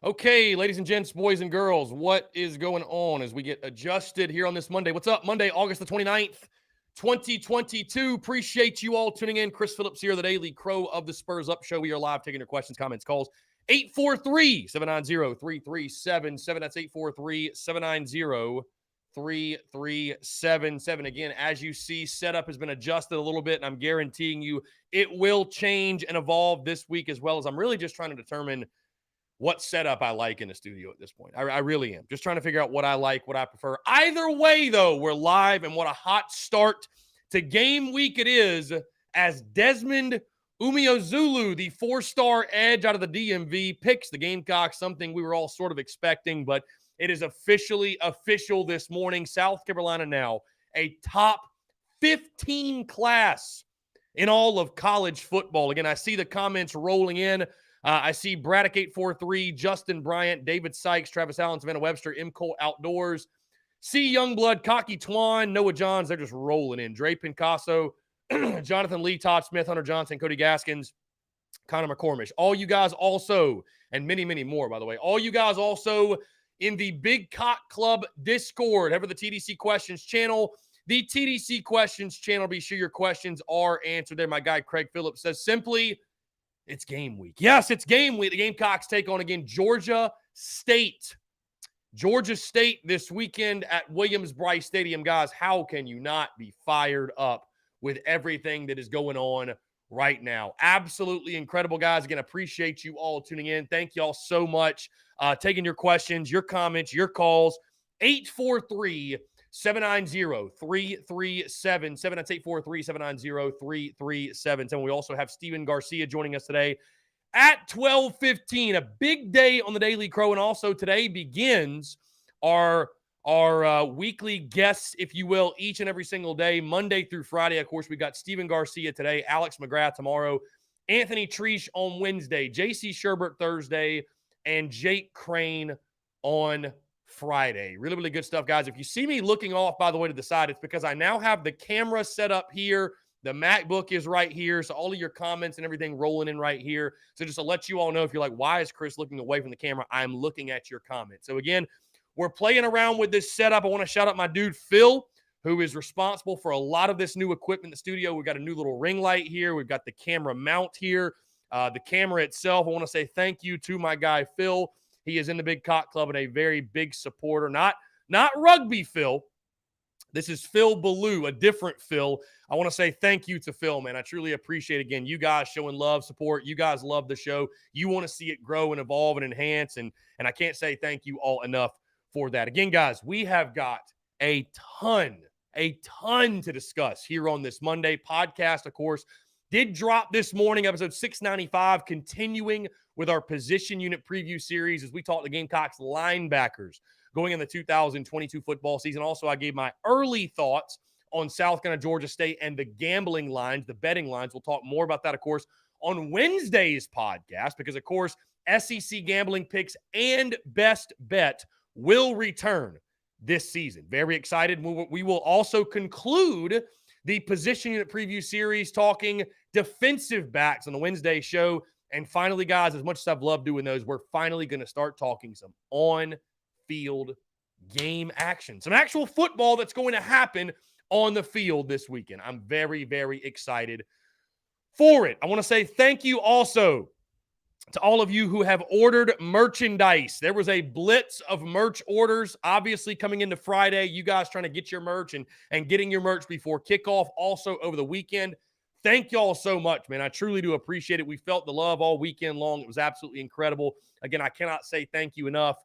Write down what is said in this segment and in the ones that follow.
Okay, ladies and gents, boys and girls, what is going on as we get adjusted here on this Monday? What's up? Monday, August the 29th, 2022. Appreciate you all tuning in. Chris Phillips here, the Daily Crow of the Spurs Up Show. We are live taking your questions, comments, calls. 843-790-3377. That's 843-790-3377. Again, as you see, setup has been adjusted a little bit, and I'm guaranteeing you it will change and evolve this week as well, as I'm really just trying to determine what setup I like in the studio at this point. I really am. Just trying to figure out what I like, what I prefer. Either way, though, we're live, and what a hot start to game week it is as Desmond Umeozulu, the four-star edge out of the DMV, picks the Gamecocks, something we were all sort of expecting, but it is officially official this morning. South Carolina now a top 15 class in all of college football. Again, I see the comments rolling in. I see Braddock 843, Justin Bryant, David Sykes, Travis Allen, Savannah Webster, M. Cole Outdoors, C. Youngblood, Cocky Twan, Noah Johns. They're just rolling in. Dre Picasso, Jonathan Lee, Todd Smith, Hunter Johnson, Cody Gaskins, Connor McCormish. All you guys also, and many, many more, by the way, all you guys also in the Big Cock Club Discord. Head for the TDC Questions channel. The TDC Questions channel. Be sure your questions are answered there. My guy Craig Phillips says simply, it's game week. Yes, it's game week. The Gamecocks take on, again, Georgia State. Georgia State this weekend at Williams-Brice Stadium. Guys, how can you not be fired up with everything that is going on right now? Absolutely incredible, guys. Again, appreciate you all tuning in. Thank you all so much. Taking your questions, your comments, your calls. 843-790-3377. That's 843-790-3377. We also have Steven Garcia joining us today at 12:15. A big day on the Daily Crow. And also today begins our weekly guests, if you will, each and every single day, Monday through Friday. Of course, we got Steven Garcia today, Alex McGrath tomorrow, Anthony Treesh on Wednesday, JC Sherbert Thursday, and Jake Crane on Friday. Really, really good stuff, guys. If you see me looking off, by the way, to the side, it's because I now have the camera set up here. The MacBook is right here. So all of your comments and everything rolling in right here. So just to let you all know, if you're like, why is Chris looking away from the camera? I'm looking at your comments. So again, we're playing around with this setup. I want to shout out my dude, Phil, who is responsible for a lot of this new equipment in the studio. We've got a new little ring light here. We've got the camera mount here. The camera itself, I want to say thank you to my guy, Phil. He is in the Big Cock Club and a very big supporter. Not rugby Phil. This is Phil Ballou, a different Phil. I want to say thank you to Phil, man. I truly appreciate, again, you guys showing love, support. You guys love the show. You want to see it grow and evolve and enhance, and I can't say thank you all enough for that. Again, guys, we have got a ton to discuss here on this Monday. Podcast, of course, did drop this morning, episode 695, continuing with our position unit preview series as we talk the Gamecocks linebackers going in the 2022 football season. Also, I gave my early thoughts on South Carolina, Georgia State, and the gambling lines, the betting lines. We'll talk more about that, of course, on Wednesday's podcast because, of course, SEC gambling picks and best bet will return this season. Very excited. We will also conclude the position unit preview series talking defensive backs on the Wednesday show. And finally, guys, as much as I've loved doing those, we're finally going to start talking some on-field game action, some actual football that's going to happen on the field this weekend. I'm very, very excited for it. I want to say thank you also to all of you who have ordered merchandise. There was a blitz of merch orders, obviously coming into Friday. You guys trying to get your merch and getting your merch before kickoff, also over the weekend. Thank y'all so much, man. I truly do appreciate it. We felt the love all weekend long. It was absolutely incredible. Again, I cannot say thank you enough.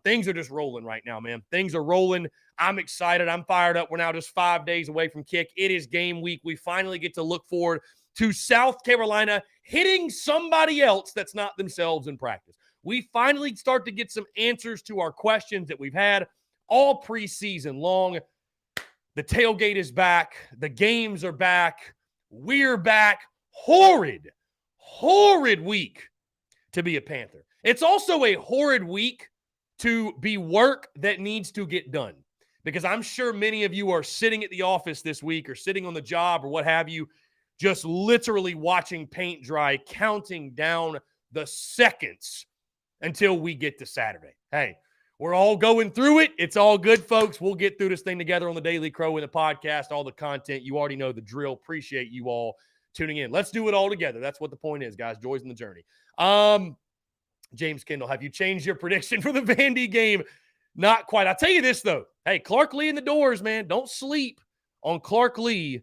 Things are just rolling right now, man. Things are rolling. I'm excited. I'm fired up. We're now just 5 days away from kick. It is game week. We finally get to look forward to South Carolina hitting somebody else that's not themselves in practice. We finally start to get some answers to our questions that we've had all preseason long. The tailgate is back. The games are back. We're back. Horrid week to be a Panther. It's also a horrid week to be work that needs to get done, because I'm sure many of you are sitting at the office this week or sitting on the job or what have you, just literally watching paint dry, counting down the seconds until we get to Saturday. Hey, we're all going through it. It's all good, folks. We'll get through this thing together on the Daily Crow and the podcast, all the content. You already know the drill. Appreciate you all tuning in. Let's do it all together. That's what the point is, guys. Joys in the journey. James Kendall, have you changed your prediction for the Vandy game? Not quite. I'll tell you this, though. Hey, Clark Lee in the doors, man. Don't sleep on Clark Lee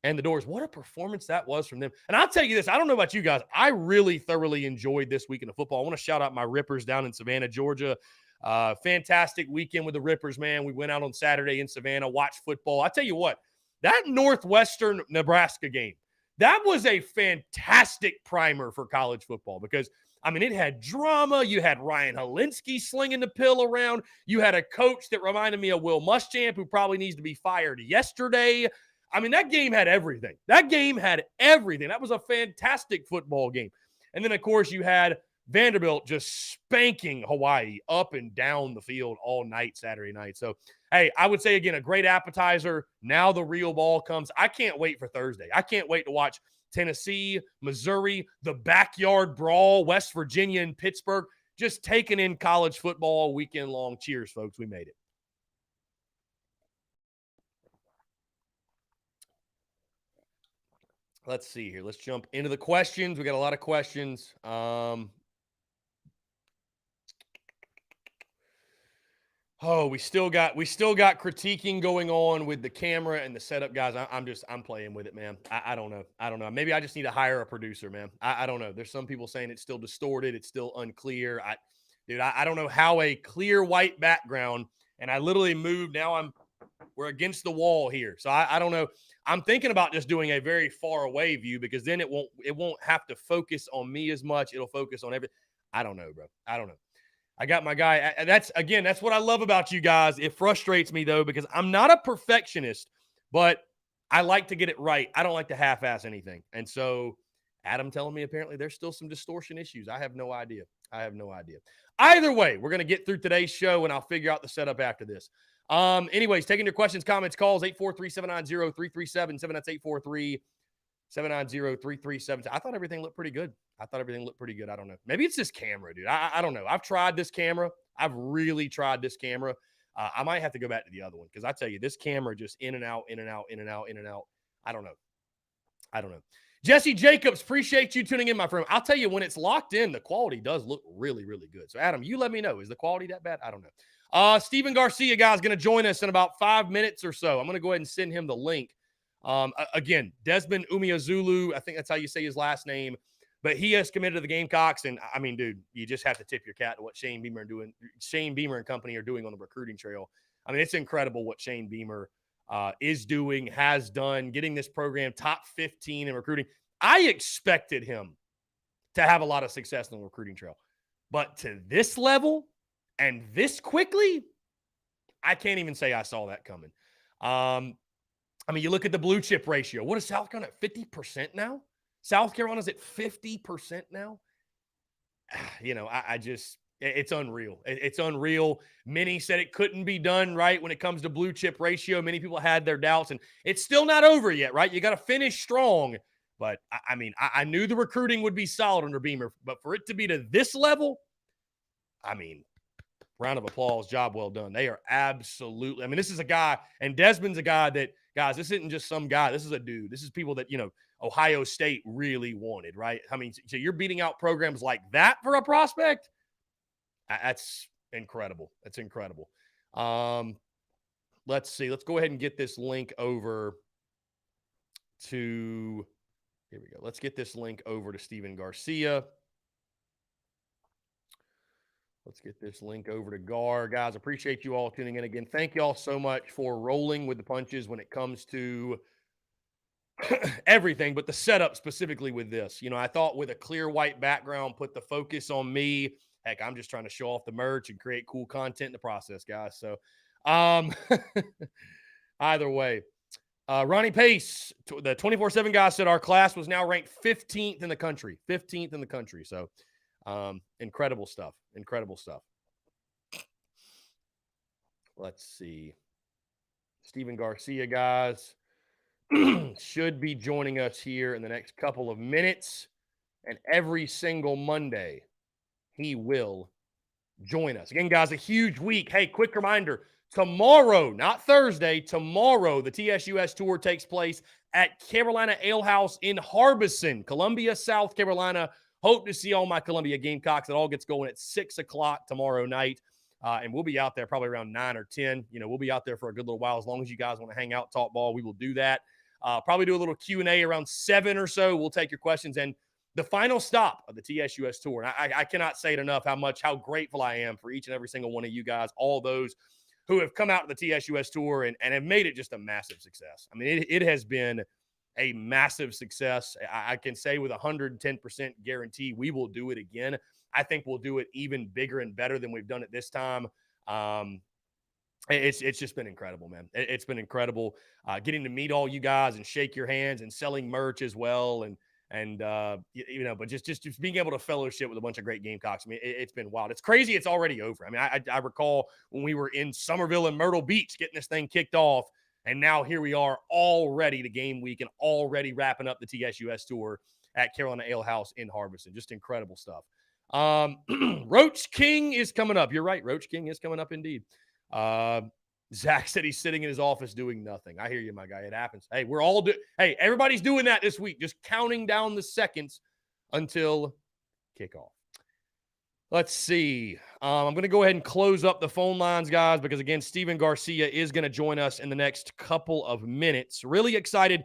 and the doors. What a performance that was from them. And I'll tell you this. I don't know about you guys. I really thoroughly enjoyed this weekend of football. I want to shout out my Rippers down in Savannah, Georgia. Fantastic weekend with the Rippers, man. We went out on Saturday in Savannah, watched football. I tell you what, that Northwestern Nebraska game, that was a fantastic primer for college football because – I mean, it had drama. You had Ryan Helinski slinging the pill around. You had a coach that reminded me of Will Muschamp, who probably needs to be fired yesterday. I mean, that game had everything. That game had everything. That was a fantastic football game. And then, of course, you had Vanderbilt just spanking Hawaii up and down the field all night Saturday night. So, hey, I would say, again, a great appetizer. Now the real ball comes. I can't wait for Thursday. I can't wait to watch Tennessee, Missouri, the backyard brawl, West Virginia and Pittsburgh, just taking in college football all weekend long. Cheers, folks. We made it. Let's see here. Let's jump into the questions. We got a lot of questions. We still got critiquing going on with the camera and the setup, guys. I'm playing with it, man. I don't know. Maybe I just need to hire a producer, man. I don't know. There's some people saying it's still distorted. It's still unclear. I don't know how a clear white background, and I literally moved. Now we're against the wall here. So I don't know. I'm thinking about just doing a very far away view because then it won't have to focus on me as much. It'll focus on everything. I don't know, bro. I don't know. I got my guy. That's what I love about you guys. It frustrates me, though, because I'm not a perfectionist, but I like to get it right. I don't like to half-ass anything. And so Adam telling me apparently there's still some distortion issues. I have no idea. Either way, we're going to get through today's show, and I'll figure out the setup after this. Anyways, taking your questions, comments, calls, 843-790-3377. That's 843-790-3377. I thought everything looked pretty good. I don't know. Maybe it's this camera, dude. I don't know. I've tried this camera. I've really tried this camera. I might have to go back to the other one because I tell you, this camera just in and out. I don't know. Jesse Jacobs, appreciate you tuning in, my friend. I'll tell you, when it's locked in, the quality does look really, really good. So, Adam, you let me know. Is the quality that bad? I don't know. Steven Garcia, guys, going to join us in about 5 minutes or so. I'm going to go ahead and send him the link. Again, Desmond Umeozulu, I think that's how you say his last name. But he has committed to the Gamecocks, and I mean, dude, you just have to tip your cap to what Shane Beamer and company are doing on the recruiting trail. I mean, it's incredible what Shane Beamer is doing, has done, getting this program top 15 in recruiting. I expected him to have a lot of success on the recruiting trail, but to this level and this quickly, I can't even say I saw that coming. I mean, you look at the blue chip ratio. What is South Carolina at 50% now? South Carolina's at 50% now. You know, it's unreal. It's unreal. Many said it couldn't be done right when it comes to blue chip ratio. Many people had their doubts, and it's still not over yet, right? You got to finish strong. But I mean, I knew the recruiting would be solid under Beamer, but for it to be to this level, I mean, round of applause, job well done. They are absolutely, I mean, this is a guy, and Desmond's a guy that, guys, this isn't just some guy. This is a dude. This is people that, you know, Ohio State really wanted, right? I mean, so you're beating out programs like that for a prospect? That's incredible. That's incredible. Let's see. Let's go ahead and get this link over to, here we go. Let's get this link over to Steven Garcia. Let's get this link over to Gar. Guys, appreciate you all tuning in again. Thank you all so much for rolling with the punches when it comes to everything, but the setup specifically with this. You know, I thought with a clear white background, put the focus on me. Heck, I'm just trying to show off the merch and create cool content in the process, guys. So either way. Ronnie Pace, the 24/7 guy, said our class was now ranked 15th in the country. 15th in the country. So incredible stuff. Incredible stuff. Let's see. Steven Garcia, guys, should be joining us here in the next couple of minutes. And every single Monday, he will join us. Again, guys, a huge week. Hey, quick reminder, tomorrow, not Thursday, tomorrow, the TSUS Tour takes place at Carolina Ale House in Harbison, Columbia, South Carolina. Hope to see all my Columbia Gamecocks. It all gets going at 6 o'clock tomorrow night. And we'll be out there probably around 9 or 10. We'll be out there for a good little while. As long as you guys want to hang out, talk ball, we will do that. Probably do a little Q&A around 7 or so. We'll take your questions. And the final stop of the TSUS Tour. And I cannot say it enough how grateful I am for each and every single one of you guys, all those who have come out to the TSUS Tour and have made it just a massive success. I mean, it has been a massive success. I can say with 110% guarantee we will do it again. I think we'll do it even bigger and better than we've done it this time. It's just been incredible, man. It's been incredible getting to meet all you guys and shake your hands and selling merch as well. But just being able to fellowship with a bunch of great Gamecocks. I mean, it's been wild. It's crazy. It's already over. I mean, I recall when we were in Somerville and Myrtle Beach getting this thing kicked off. And now here we are already to game week and already wrapping up the TSUS Tour at Carolina Ale House in Harbison. Just incredible stuff. Roach King is coming up. You're right. Roach King is coming up indeed. Zach said he's sitting in his office doing nothing. I hear you, my guy. It happens. Hey, everybody's doing that this week, just counting down the seconds until kickoff. Let's see. I'm going to go ahead and close up the phone lines, guys, because, again, Steven Garcia is going to join us in the next couple of minutes. Really excited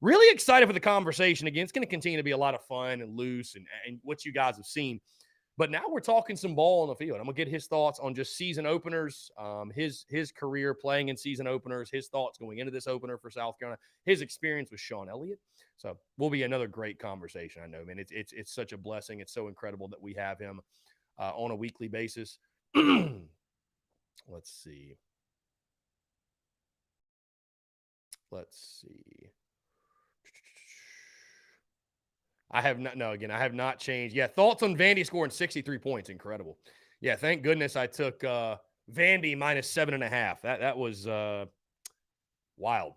for the conversation. Again, it's going to continue to be a lot of fun and loose and what you guys have seen. But now we're talking some ball on the field. I'm going to get his thoughts on just season openers, his career playing in season openers, his thoughts going into this opener for South Carolina, his experience with Sean Elliott. So will be another great conversation. I know, man. It's such a blessing. It's so incredible that we have him on a weekly basis. Let's see. I have not changed. Yeah, thoughts on Vandy scoring 63 points. Incredible. Yeah, thank goodness I took Vandy minus 7.5. That was wild.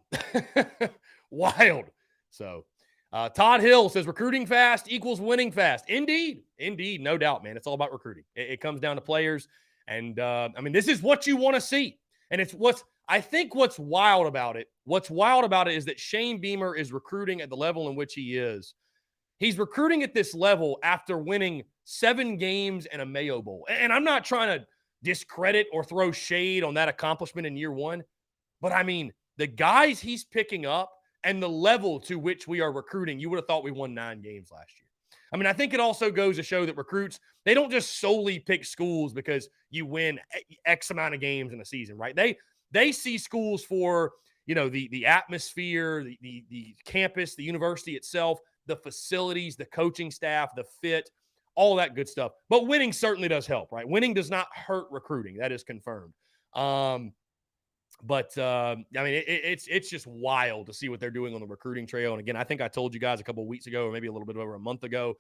Wild. So Todd Hill says recruiting fast equals winning fast. Indeed, no doubt, man. It's all about recruiting. It comes down to players. And, this is what you want to see. And it's what's wild about it. What's wild about it is that Shane Beamer is recruiting at the level in which he is. He's recruiting at this level after winning 7 games and a Mayo Bowl. And I'm not trying to discredit or throw shade on that accomplishment in year one. But, the guys he's picking up and the level to which we are recruiting, you would have thought we won 9 games last year. I think it also goes to show that recruits, they don't just solely pick schools because you win X amount of games in a season, right? They see schools for, the atmosphere, the campus, the university itself, the facilities, the coaching staff, the fit, all that good stuff. But winning certainly does help, right? Winning does not hurt recruiting. That is confirmed. It's just wild to see what they're doing on the recruiting trail. And again, I think I told you guys a couple of weeks ago, or maybe a little bit over a month ago,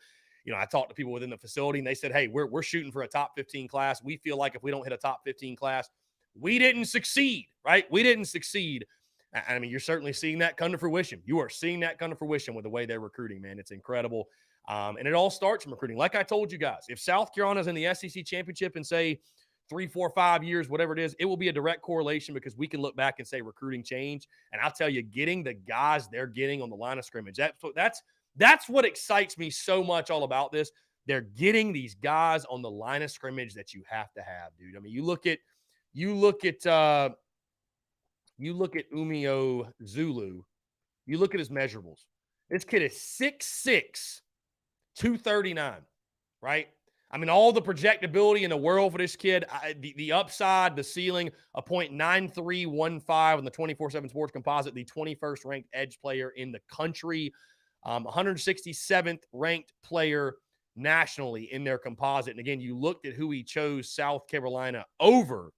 I talked to people within the facility and they said, hey, we're shooting for a top 15 class. We feel like if we don't hit a top 15 class, we didn't succeed, right? We didn't succeed. You're certainly seeing that come to fruition. You are seeing that come to fruition with the way they're recruiting, man. It's incredible. And it all starts from recruiting. Like I told you guys, if South Carolina's in the SEC championship in, say, 3, 4, 5 years, whatever it is, it will be a direct correlation because we can look back and say recruiting change. And I'll tell you, getting the guys they're getting on the line of scrimmage, that's what excites me so much all about this. They're getting these guys on the line of scrimmage that you have to have, dude. You look at Umio Zulu. You look at his measurables. This kid is 6'6", 239, right? All the projectability in the world for this kid, the upside, the ceiling, a .9315 on the 24/7 Sports Composite, the 21st ranked edge player in the country, 167th ranked player nationally in their composite. And again, you looked at who he chose South Carolina over,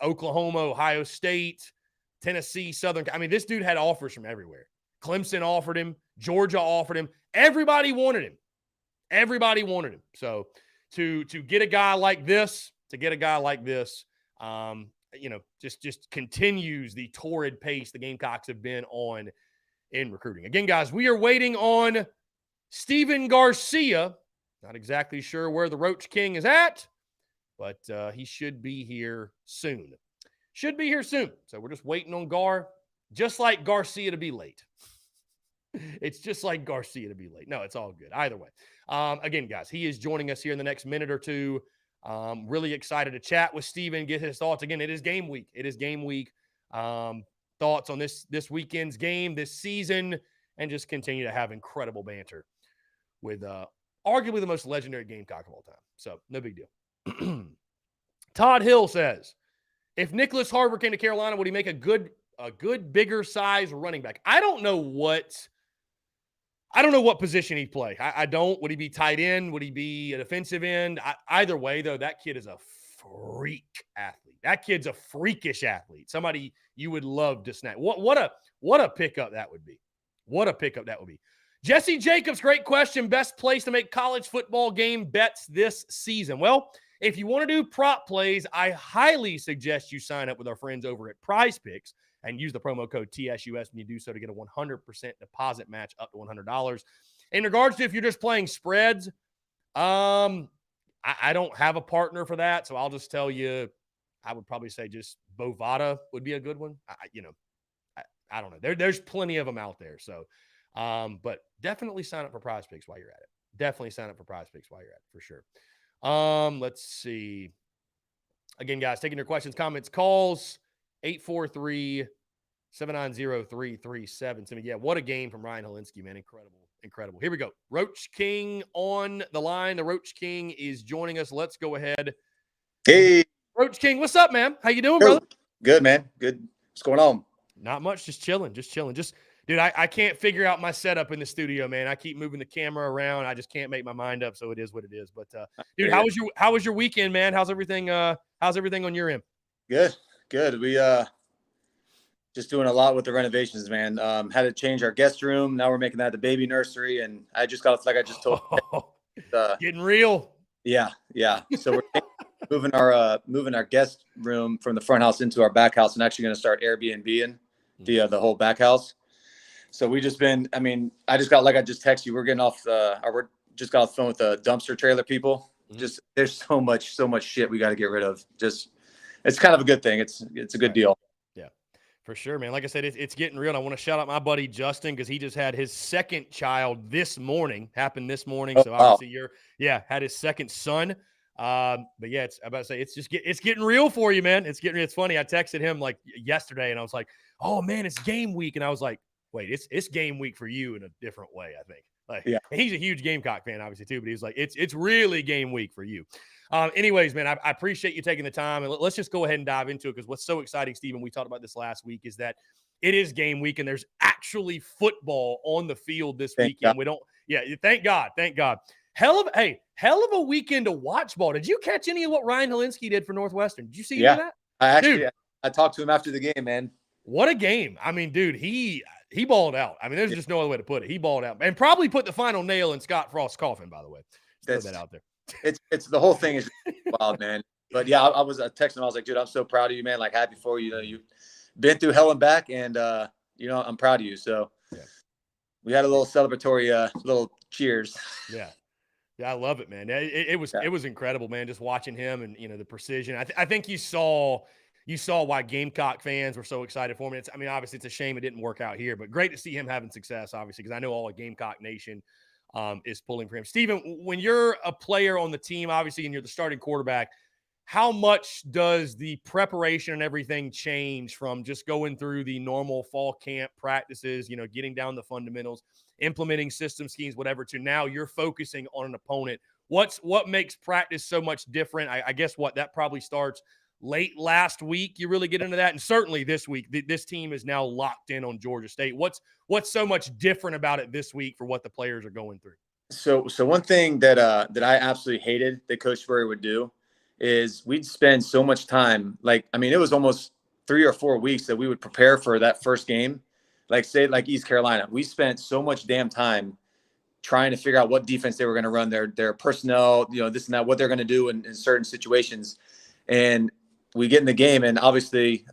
Oklahoma, Ohio State, Tennessee, Southern. This dude had offers from everywhere. Clemson offered him. Georgia offered him. Everybody wanted him. So to get a guy like this, just continues the torrid pace the Gamecocks have been on in recruiting. Again, guys, we are waiting on Steven Garcia. Not exactly sure where the Roach King is at, but he should be here soon. Should be here soon. So we're just waiting on Gar, just like Garcia to be late. It's just like Garcia to be late. No, it's all good. Either way. Again, guys, he is joining us here in the next minute or two. Really excited to chat with Steven, get his thoughts. Again, it is game week. It is game week. Thoughts on this weekend's game, this season, and just continue to have incredible banter with arguably the most legendary Gamecock of all time. So, no big deal. Todd Hill says, if Nicholas Harbor came to Carolina, would he make a good, bigger size running back? I don't know what position he'd play. I don't. Would he be tight end? Would he be a defensive end? Either way, though, that kid is a freak athlete. That kid's a freakish athlete. Somebody you would love to snap. What a pickup that would be. What a pickup that would be. Jesse Jacobs, great question. Best place to make college football game bets this season? Well, if you want to do prop plays, I highly suggest you sign up with our friends over at Prize Picks and use the promo code TSUS when you do so to get a 100% deposit match up to $100. In regards to if you're just playing spreads, I don't have a partner for that, so I'll just tell you, I would probably say just Bovada would be a good one. I don't know. There's plenty of them out there. So, but definitely sign up for Prize Picks while you're at it. Definitely sign up for Prize Picks while you're at it for sure. Let's see. Again, guys, taking your questions, comments, calls. 843-790-3377. So, yeah, what a game from Ryan Helinski, man. Incredible. Here we go. Roach King on the line. The Roach King is joining us. Let's go ahead. Hey. Roach King, what's up, man? How you doing, brother? Good, man. Good. What's going on? Not much. Just chilling. Dude, I can't figure out my setup in the studio, man. I keep moving the camera around. I just can't make my mind up, so it is what it is. But, dude, how was your weekend, man? How's everything on your end? Good. We just doing a lot with the renovations, man. Had to change our guest room. Now we're making that the baby nursery, and I just got, like I just told getting real. Yeah. So we're moving our guest room from the front house into our back house, and actually going to start Airbnb-ing the whole back house. So we just been, I just texted you. We're getting off we're just got off the phone with the dumpster trailer people. Just there's so much shit we got to get rid of. Just it's kind of a good thing. It's a good deal. Yeah, for sure, man. Like I said, it's getting real. And I want to shout out my buddy Justin because he just had his second child this morning. Happened this morning. So obviously had his second son. But yeah, I'm about to say it's getting real for you, man. It's funny. I texted him like yesterday and I was like, oh man, it's game week. And I was like, wait, it's game week for you in a different way, I think. Like, yeah. He's a huge Gamecock fan, obviously, too, but he's like, it's really game week for you. Anyways, man, I appreciate you taking the time, and let's just go ahead and dive into it because what's so exciting, Steven, we talked about this last week, is that it is game week, and there's actually football on the field this weekend. Thank God. Hell of a weekend to watch ball. Did you catch any of what Ryan Helinski did for Northwestern? Did you see any of that? I talked to him after the game, man. What a game. Dude, he balled out. There's just no other way to put it. He balled out and probably put the final nail in Scott Frost's coffin, by the way. Just throw that out there. It's the whole thing is wild, man. But yeah, I was texting him. I was like, dude, I'm so proud of you, man. Like happy for you. You've been through hell and back, and I'm proud of you. So we had a little celebratory little cheers. Yeah, I love it, man. It was incredible, man. Just watching him and the precision. I think you saw why Gamecock fans were so excited for him. Obviously it's a shame it didn't work out here, but great to see him having success, obviously, because I know all of Gamecock Nation is pulling for him. Steven, when you're a player on the team, obviously, and you're the starting quarterback, how much does the preparation and everything change from just going through the normal fall camp practices, getting down the fundamentals, implementing system schemes, whatever, to now you're focusing on an opponent? What makes practice so much different? I guess that probably starts late last week. You really get into that, and certainly this week, this team is now locked in on Georgia State. What's so much different about it this week for what the players are going through? So one thing that I absolutely hated that Coach Spurrier would do is we'd spend so much time. It was almost 3 or 4 weeks that we would prepare for that first game. Like East Carolina, we spent so much damn time trying to figure out what defense they were going to run, their personnel, this and that, what they're going to do in certain situations. And we get in the game, and obviously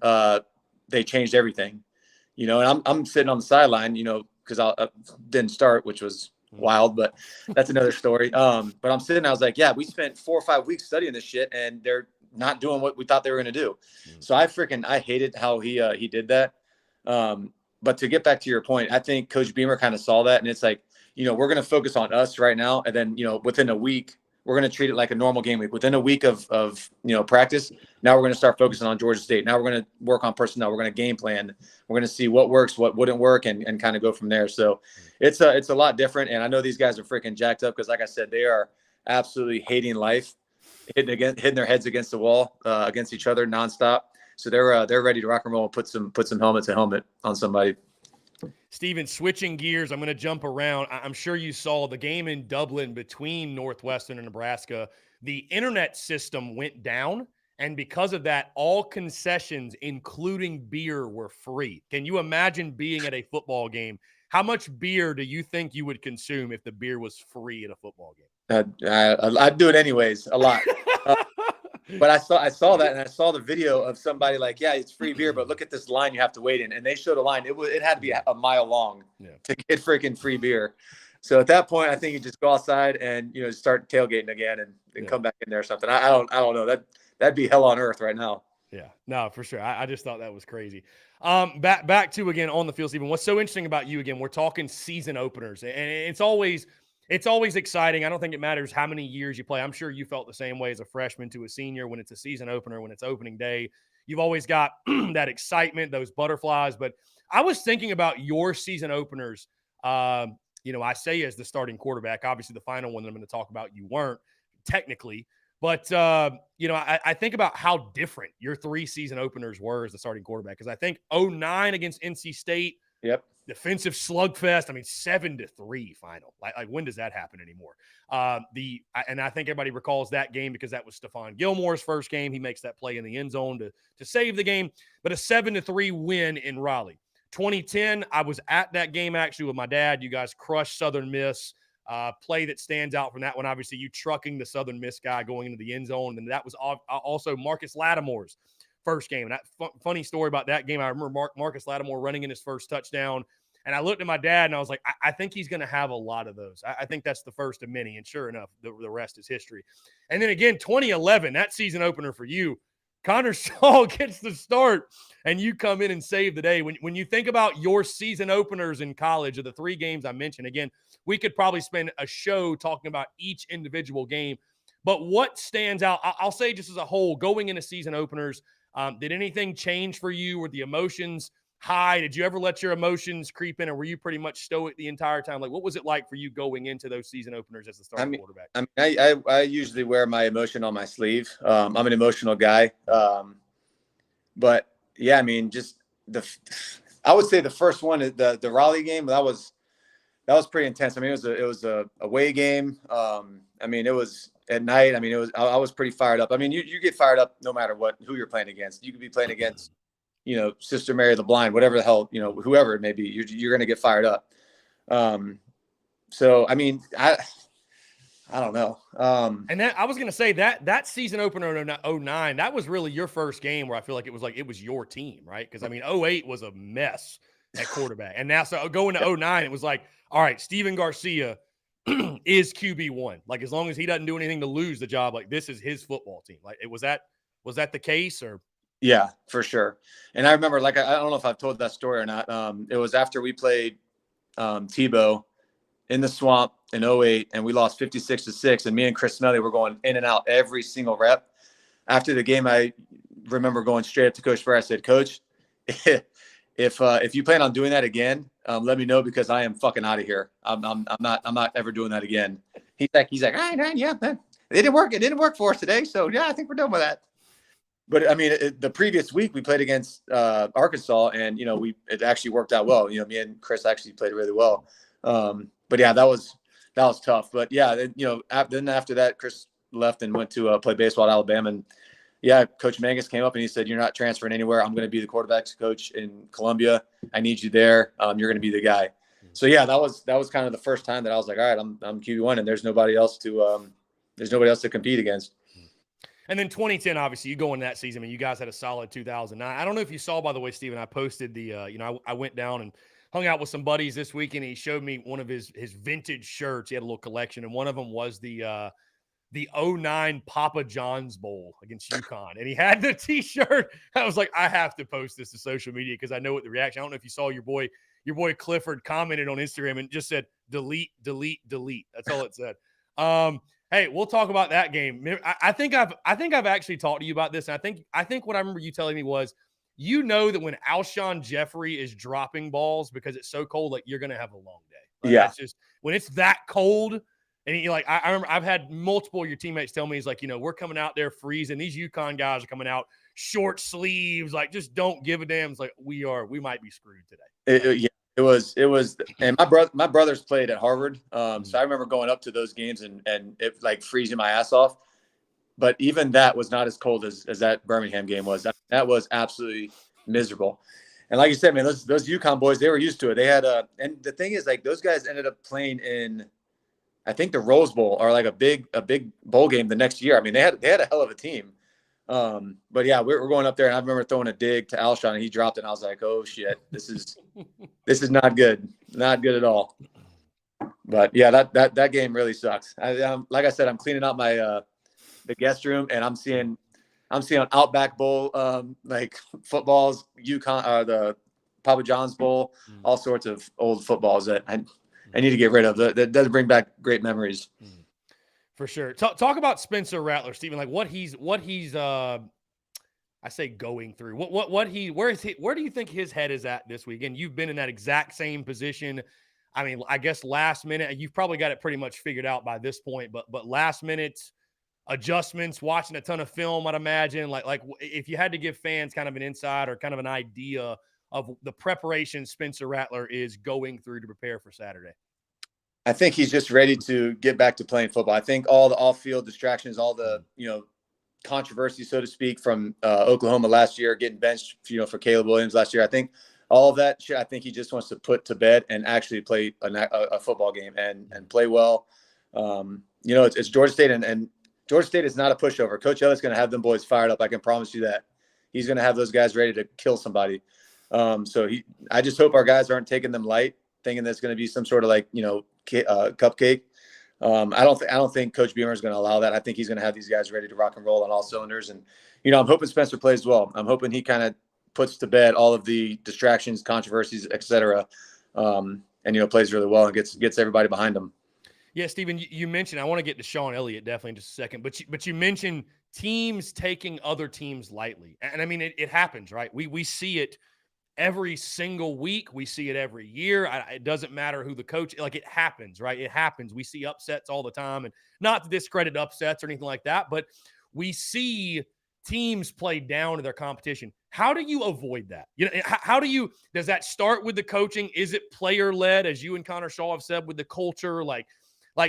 they changed everything, and I'm sitting on the sideline, because I didn't start, which was wild, but that's another story. But I'm sitting, I was like, yeah, we spent 4 or 5 weeks studying this shit and they're not doing what we thought they were going to do. So I hated how he did that. But to get back to your point, I think Coach Beamer kind of saw that, and it's like, we're going to focus on us right now. And then, within a week, we're going to treat it like a normal game week. Within a week of practice, now we're going to start focusing on Georgia State. Now we're going to work on personnel. We're going to game plan. We're going to see what works, what wouldn't work, and kind of go from there. So it's a lot different. And I know these guys are freaking jacked up because, like I said, they are absolutely hating life, hitting their heads against the wall, against each other nonstop. So they're ready to rock and roll and put some helmet to helmet on somebody. Steven, switching gears, I'm going to jump around. I'm sure you saw the game in Dublin between Northwestern and Nebraska. The internet system went down, and because of that, all concessions, including beer, were free. Can you imagine being at a football game? How much beer do you think you would consume if the beer was free at a football game? I'd do it anyways, a lot. But I saw that, and I saw the video of somebody like, yeah, it's free beer, but look at this line you have to wait in. And they showed a line. It had to be a mile long to get freaking free beer. So at that point, I think you just go outside and start tailgating again and come back in there or something. I don't know. That'd be hell on earth right now. Yeah, no, for sure. I just thought that was crazy. Back to again on the field, Stephen. What's so interesting about you again? We're talking season openers, and it's always exciting. I don't think it matters how many years you play. I'm sure you felt the same way as a freshman to a senior when it's a season opener, when it's opening day. You've always got that excitement, those butterflies. But I was thinking about your season openers. I say as the starting quarterback. Obviously, the final one that I'm going to talk about, you weren't technically. But, I think about how different your 3 season openers were as the starting quarterback. Because I think 2009 against NC State. Yep. Defensive slugfest. I mean, 7-3 final. Like when does that happen anymore? And I think everybody recalls that game because that was Stephon Gilmore's first game. He makes that play in the end zone to save the game. But a 7-3 win in Raleigh. 2010, I was at that game actually with my dad. You guys crushed Southern Miss. Play that stands out from that one, obviously, you trucking the Southern Miss guy going into the end zone. And that was also Marcus Lattimore's first game. And that funny story about that game, I remember Marcus Lattimore running in his first touchdown. And I looked at my dad and I was like, I think he's going to have a lot of those. I think that's the first of many. And sure enough, the rest is history. And then again, 2011, that season opener for you, Connor Shaw gets the start and you come in and save the day. When you think about your season openers in college of the 3 games I mentioned, again, we could probably spend a show talking about each individual game. But what stands out, I'll say just as a whole, going into season openers, did anything change for you? Were the emotions high? Did you ever let your emotions creep in, or were you pretty much stoic the entire time? Like, what was it like for you going into those season openers as the starting quarterback? I usually wear my emotion on my sleeve. I'm an emotional guy. But yeah, I mean, just I would say the first one, the Raleigh game, that was pretty intense. I mean, it was a away game. I mean, it was at night. I mean, I was pretty fired up. I mean, you get fired up no matter who you're playing against. You could be playing against, Sister Mary the Blind, whatever the hell, whoever it may be, you're going to get fired up. So, I mean, I don't know. And that I was going to say that season opener in 2009, that was really your first game where I feel like it was your team, right? Because I mean, 2008 was a mess at quarterback. And now, so going to 2009, it was like, all right, Steven Garcia is QB1. Like, as long as he doesn't do anything to lose the job, like this is his football team. Like, was that the case or? Yeah, for sure. And I remember, like, I don't know if I've told that story or not. It was after we played Tebow in the swamp in 2008, and we lost 56-6. And me and Chris Smelly were going in and out every single rep. After the game, I remember going straight up to Coach Frere. I said, Coach, if you plan on doing that again, let me know, because I am fucking out of here. I'm not ever doing that again. He's like, all right, yeah, man. It didn't work. It didn't work for us today. So yeah, I think we're done with that. But I mean, the previous week we played against Arkansas, and it actually worked out well. Me and Chris actually played really well. But yeah, that was tough. But yeah, then after that, Chris left and went to play baseball at Alabama. And yeah, Coach Mangus came up and he said, "You're not transferring anywhere. I'm going to be the quarterbacks coach in Columbia. I need you there. You're going to be the guy." So yeah, that was kind of the first time that I was like, all right, I'm QB1, and there's nobody else to compete against. And then 2010, obviously, you go into that season. I mean, you guys had a solid 2009. I don't know if you saw, by the way, Steven, I posted the, I went down and hung out with some buddies this weekend. He showed me one of his vintage shirts. He had a little collection, and one of them was the '09 Papa John's Bowl against UConn. And he had the t-shirt. I was like, I have to post this to social media because I know what the reaction. I don't know if you saw your boy Clifford commented on Instagram and just said, delete, delete, delete. That's all it said. Hey, we'll talk about that game. I think I've actually talked to you about this. And I think what I remember you telling me was, you know, that when Alshon Jeffrey is dropping balls because it's so cold, like, you're going to have a long day. Like, that's just when it's that cold. And you're like, I remember I've had multiple of your teammates tell me, he's like, you know, we're coming out there freezing. These UConn guys are coming out short sleeves, like, just don't give a damn. It's like, we might be screwed today. It was, and my brothers played at Harvard. So I remember going up to those games and it like freezing my ass off. But even that was not as cold as that Birmingham game was. That was absolutely miserable. And like you said, man, those UConn boys, they were used to it. They had and the thing is, like, those guys ended up playing in, I think, the Rose Bowl, or like a big bowl game the next year. I mean, they had a hell of a team. But yeah, we're going up there, and I remember throwing a dig to Alshon, and he dropped it, and I was like, oh shit, this is not good, not good at all. But yeah, that game really sucks. Like I said, I'm cleaning out my the guest room, and I'm seeing Outback Bowl like footballs, UConn, the Papa John's Bowl, all sorts of old footballs that I need to get rid of. That does bring back great memories. For sure. Talk about Spencer Rattler, Stephen. Like, what he's I say going through. Where do you think his head is at this week? And you've been in that exact same position. I mean, I guess last minute, you've probably got it pretty much figured out by this point, but last minute adjustments, watching a ton of film, I'd imagine. Like if you had to give fans kind of an insight or kind of an idea of the preparation Spencer Rattler is going through to prepare for Saturday. I think he's just ready to get back to playing football. I think all the off-field distractions, all the, controversy, so to speak, from Oklahoma last year, getting benched, for Caleb Williams last year. I think all of that shit, I think he just wants to put to bed and actually play a football game and play well. It's Georgia State, and Georgia State is not a pushover. Coach Elliott's going to have them boys fired up. I can promise you that. He's going to have those guys ready to kill somebody. I just hope our guys aren't taking them light, thinking that's going to be some sort of cupcake. I don't think Coach Beamer is going to allow that. I think he's going to have these guys ready to rock and roll on all cylinders. And, I'm hoping Spencer plays well. I'm hoping he kind of puts to bed all of the distractions, controversies, et cetera. And, plays really well and gets everybody behind him. Yeah, Stephen, you mentioned, I want to get to Sean Elliott definitely in just a second, but you mentioned teams taking other teams lightly. And I mean, it happens, right? We see it every single week. We see it every year. It doesn't matter who the coach, like, it happens, right? It happens. We see upsets all the time, and not to discredit upsets or anything like that, but we see teams play down to their competition. How do you avoid that? Does that start with the coaching? Is it player led, as you and Connor Shaw have said, with the culture? Like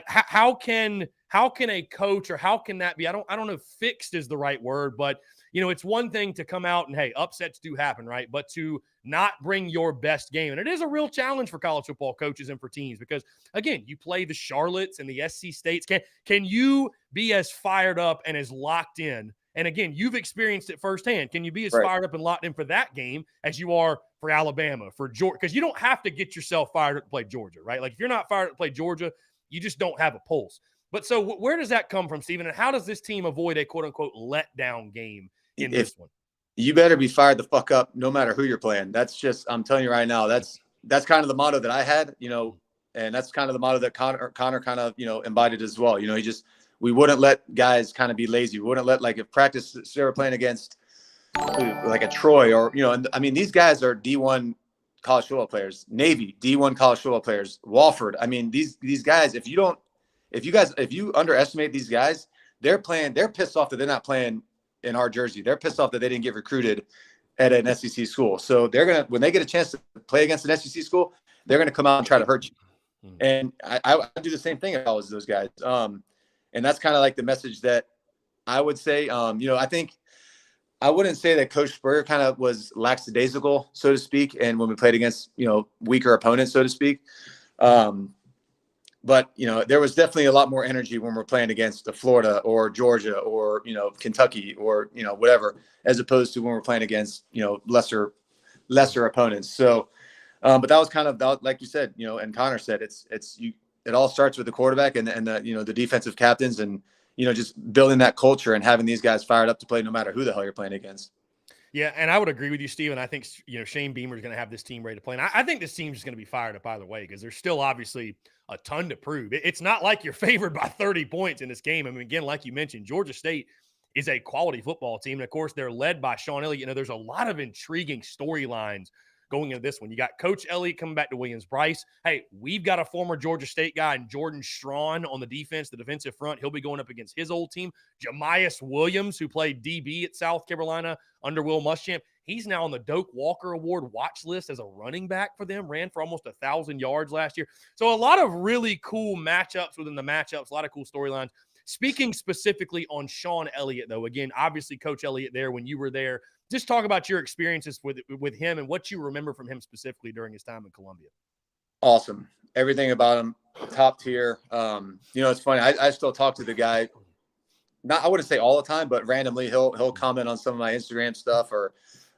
how can a coach, or how can that be? I don't know if fixed is the right word, but it's one thing to come out and, hey, upsets do happen, right? But to not bring your best game. And it is a real challenge for college football coaches and for teams, because again, you play the Charlottes and the SC States. Can you be as fired up and as locked in? And again, you've experienced it firsthand. Can you be as fired up and locked in for that game as you are for Alabama, for Georgia? Because you don't have to get yourself fired up to play Georgia, right? Like, if you're not fired up to play Georgia, you just don't have a pulse. But so where does that come from, Stephen? And how does this team avoid a quote-unquote letdown game in this one? You better be fired the fuck up no matter who you're playing. That's just, I'm telling you right now, that's kind of the motto that I had, and that's kind of the motto that Connor kind of, embodied as well. We wouldn't let guys kind of be lazy. We wouldn't let, like, if practice they were playing against like a Troy or, and I mean, these guys are D1 college football players, Navy, D1 college football players, Wofford. I mean, these guys, if you underestimate these guys, they're pissed off that they're not playing in our jersey. They're pissed off that they didn't get recruited at an SEC school. So when they get a chance to play against an SEC school, they're going to come out and try to hurt you. And I do the same thing if I was those guys. And that's kind of like the message that I would say. I think I wouldn't say that Coach Spurrier kind of was lackadaisical, so to speak, and when we played against, weaker opponents, so to speak. But, there was definitely a lot more energy when we're playing against Florida or Georgia or, Kentucky or, whatever, as opposed to when we're playing against, lesser opponents. So But that was kind of like you said, and Connor said, it all starts with the quarterback and the the defensive captains and just building that culture and having these guys fired up to play no matter who the hell you're playing against. Yeah, and I would agree with you, Steven. I think Shane Beamer is going to have this team ready to play, and I think this team's just going to be fired up either way because there's still obviously a ton to prove. It's not like you're favored by 30 points in this game. I mean, again, like you mentioned, Georgia State is a quality football team, and of course, they're led by Sean Elliott. There's a lot of intriguing storylines going into this one. You got Coach Elliott coming back to Williams-Brice. Hey, we've got a former Georgia State guy in Jordan Strawn on the defense, the defensive front. He'll be going up against his old team. Jamias Williams, who played DB at South Carolina under Will Muschamp. He's now on the Doak Walker Award watch list as a running back for them. Ran for almost 1,000 yards last year. So a lot of really cool matchups within the matchups, a lot of cool storylines. Speaking specifically on Sean Elliott, though, again, obviously Coach Elliott there when you were there. Just talk about your experiences with him and what you remember from him specifically during his time in Columbia. Awesome. Everything about him, top tier. It's funny. I still talk to the guy. I wouldn't say all the time, but randomly he'll comment on some of my Instagram stuff or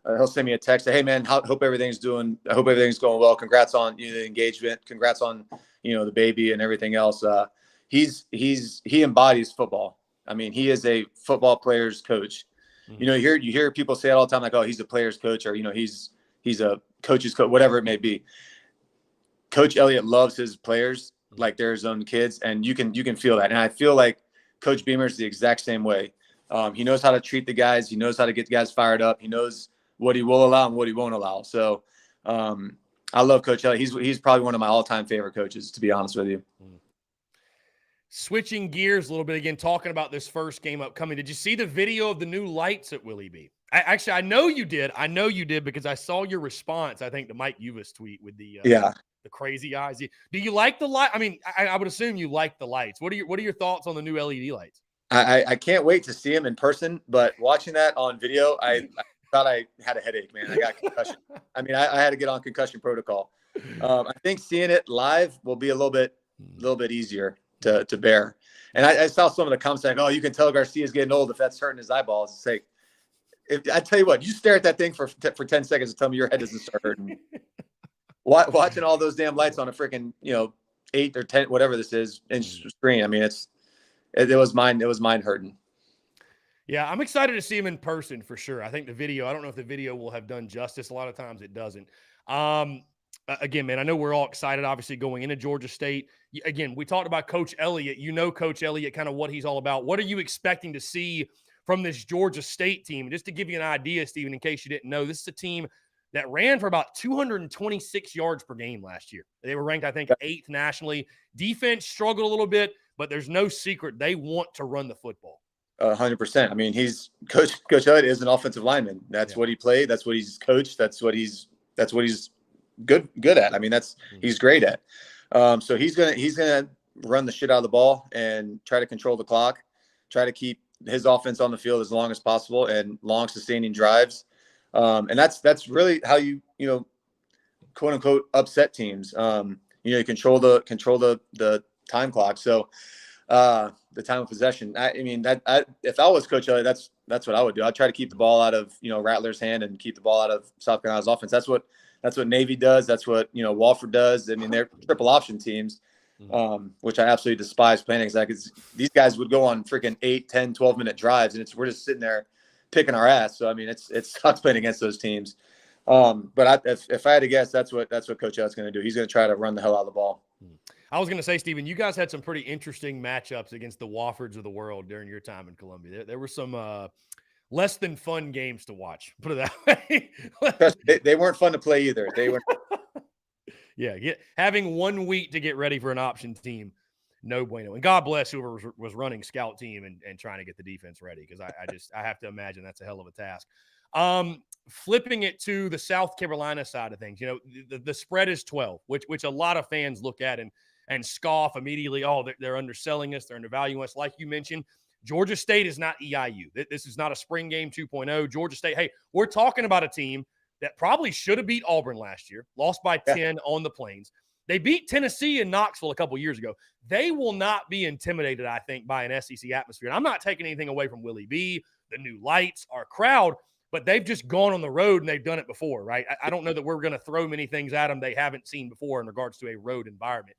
he'll send me a text. Say, hey man, hope everything's going well. Congrats on the engagement. Congrats on the baby and everything else. He embodies football. I mean, he is a football player's coach. Mm-hmm. You hear people say it all the time, like, oh, he's a player's coach, or he's a coach's coach, whatever it may be. Coach Elliott loves his players like they're his own kids, and you can feel that. And I feel like Coach Beamer is the exact same way. He knows how to treat the guys. He knows how to get guys fired up. He knows what he will allow and what he won't allow. So I love Coach Elliott. He's probably one of my all-time favorite coaches, to be honest with you. Switching gears a little bit again, talking about this first game upcoming. Did you see the video of the new lights at Willie B? I know you did. I know you did because I saw your response, I think, to Mike Uvis tweet with the crazy eyes. Do you like the light? I mean, I would assume you like the lights. What are your thoughts on the new LED lights? I can't wait to see them in person, but watching that on video, I thought I had a headache, man. I got concussion. I mean, I had to get on concussion protocol. I think seeing it live will be a little bit easier to bear. And I saw some of the comments saying, oh, you can tell Garcia's getting old if that's hurting his eyeballs. It's like, I tell you what, you stare at that thing for 10 seconds and tell me your head doesn't start hurting. Watching all those damn lights on a freaking 8 or 10 whatever this is inch screen. I mean, it was mind hurting. Yeah, I'm excited to see him in person for sure. I think the video, I don't know if the video will have done justice. A lot of times it doesn't. Again, man, I know we're all excited, obviously, going into Georgia State. Again, we talked about Coach Elliott. Coach Elliott, kind of what he's all about. What are you expecting to see from this Georgia State team? Just to give you an idea, Stephen, in case you didn't know, this is a team that ran for about 226 yards per game last year. They were ranked, I think, 8th nationally. Defense struggled a little bit, but there's no secret. They want to run the football. 100%. I mean, Coach Elliott is an offensive lineman. That's what he played. That's what he's coached. That's what he's good at. I mean, he's great at. So he's gonna run the shit out of the ball and try to control the clock, try to keep his offense on the field as long as possible and long sustaining drives. And that's really how you quote unquote upset teams. You control the time clock. So the time of possession. If I was Coach Elliott, that's what I would do. I'd try to keep the ball out of Rattler's hand and keep the ball out of South Carolina's offense. That's what Navy does. That's what Wofford does. I mean, they're triple option teams, which I absolutely despise playing exactly. These guys would go on freaking 8, 10, 12-minute drives, and we're just sitting there picking our ass. So I mean, it sucks playing against those teams. But if I had to guess, that's what Coach Elliott's going to do. He's going to try to run the hell out of the ball. I was going to say, Stephen, you guys had some pretty interesting matchups against the Woffords of the world during your time in Columbia. There were some less than fun games to watch. Put it that way. They weren't fun to play either. They were. Yeah, having 1 week to get ready for an option team, no bueno. And God bless whoever was running scout team and trying to get the defense ready, because I have to imagine that's a hell of a task. Flipping it to the South Carolina side of things, the spread is 12, which a lot of fans look at and scoff immediately. Oh, they're underselling us. They're undervaluing us. Like you mentioned, Georgia State is not EIU. This is not a spring game 2.0. Georgia State, hey, we're talking about a team that probably should have beat Auburn last year, lost by 10 on the Plains. They beat Tennessee in Knoxville a couple years ago. They will not be intimidated, I think, by an SEC atmosphere. And I'm not taking anything away from Willie B., the new lights, our crowd, but they've just gone on the road and they've done it before, right? I don't know that we're going to throw many things at them they haven't seen before in regards to a road environment.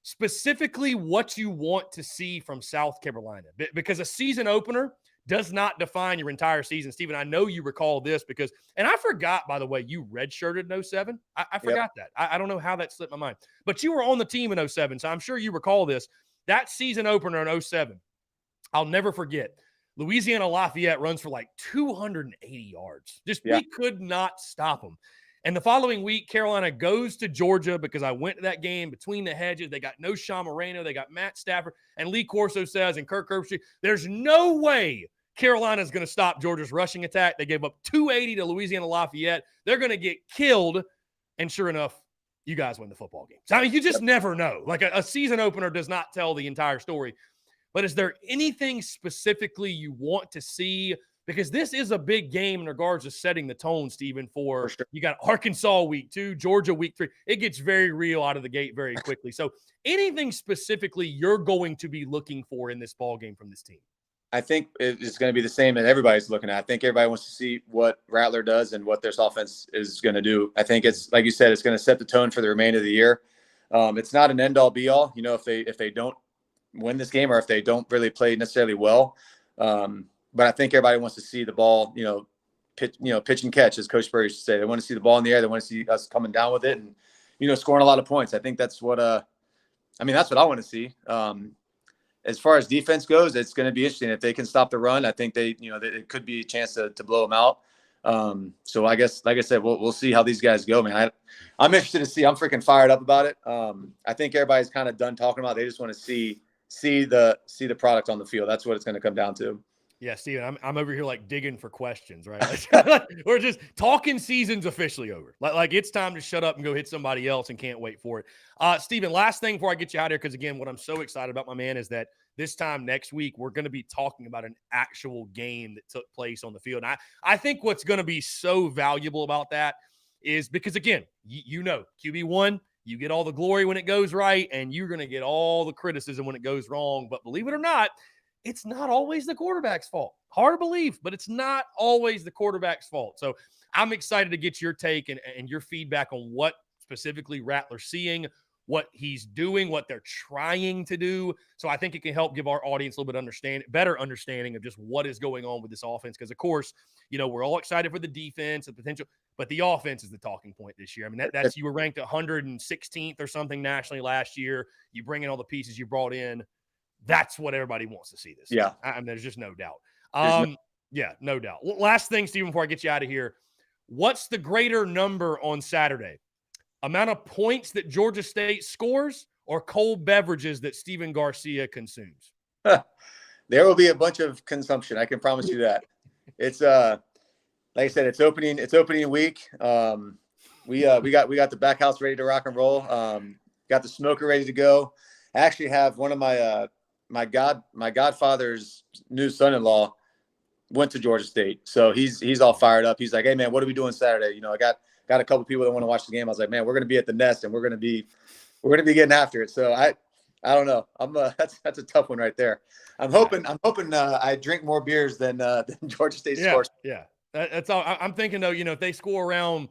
Specifically, what you want to see from South Carolina, because a season opener does not define your entire season. Steven, I know you recall this because, and I forgot, by the way, you redshirted in 07. I forgot that. I don't know how that slipped my mind, but you were on the team in 07, so I'm sure you recall this. That season opener in 07, I'll never forget. Louisiana Lafayette runs for like 280 yards. We could not stop them. And the following week, Carolina goes to Georgia because I went to that game between the hedges. They got no Sean Moreno. They got Matt Stafford. And Lee Corso says, and Kirk Herbstreit, there's no way Carolina's going to stop Georgia's rushing attack. They gave up 280 to Louisiana Lafayette. They're going to get killed. And sure enough, you guys win the football game. So, I mean, you just never know. Like a season opener does not tell the entire story. But is there anything specifically you want to see? Because this is a big game in regards to setting the tone, Steven, for sure. You got Arkansas week 2, Georgia week 3. It gets very real out of the gate very quickly. So anything specifically you're going to be looking for in this ball game from this team? I think it's going to be the same that everybody's looking at. I think everybody wants to see what Rattler does and what this offense is going to do. I think it's, like you said, it's going to set the tone for the remainder of the year. It's not an end-all, be-all, if they don't win this game or if they don't really play necessarily well. But I think everybody wants to see the ball, pitch and catch, as Coach Spurrier used to say. They want to see the ball in the air. They want to see us coming down with it and, scoring a lot of points. I think that's what that's what I want to see. As far as defense goes, it's going to be interesting. If they can stop the run, I think it could be a chance to blow them out. So I guess, like I said, we'll see how these guys go, man. I'm interested to see. I'm freaking fired up about it. I think everybody's kind of done talking about it. They just want to see the product on the field. That's what it's going to come down to. Yeah, Steven, I'm over here like digging for questions, right? We're just talking season's officially over. Like it's time to shut up and go hit somebody else and can't wait for it. Steven, last thing before I get you out of here, because again, what I'm so excited about, my man, is that this time next week, we're going to be talking about an actual game that took place on the field. And I think what's going to be so valuable about that is because, again, QB1, you get all the glory when it goes right, and you're going to get all the criticism when it goes wrong. But believe it or not, it's not always the quarterback's fault. Hard to believe, but it's not always the quarterback's fault. So I'm excited to get your take and your feedback on what specifically Rattler's seeing, what he's doing, what they're trying to do. So I think it can help give our audience a little bit better understanding of just what is going on with this offense. Because, of course, we're all excited for the defense and potential, but the offense is the talking point this year. I mean, that's you were ranked 116th or something nationally last year. You bring in all the pieces you brought in. That's what everybody wants to see this. Yeah. I mean, there's just no doubt. Yeah, no doubt. Last thing, Steven, before I get you out of here, what's the greater number on Saturday? Amount of points that Georgia State scores or cold beverages that Steven Garcia consumes? There will be a bunch of consumption. I can promise you that. It's like I said, it's opening week. We got the back house ready to rock and roll. Got the smoker ready to go. I actually have one of my godfather's new son-in-law went to Georgia State. So he's all fired up. He's like, hey man, what are we doing Saturday? I got a couple people that want to watch the game. I was like, man, we're going to be at the Nest and we're going to be getting after it. So I don't know. That's a tough one right there. I'm hoping I drink more beers than Georgia State scores. Yeah. That's all. I'm thinking though, if they score around,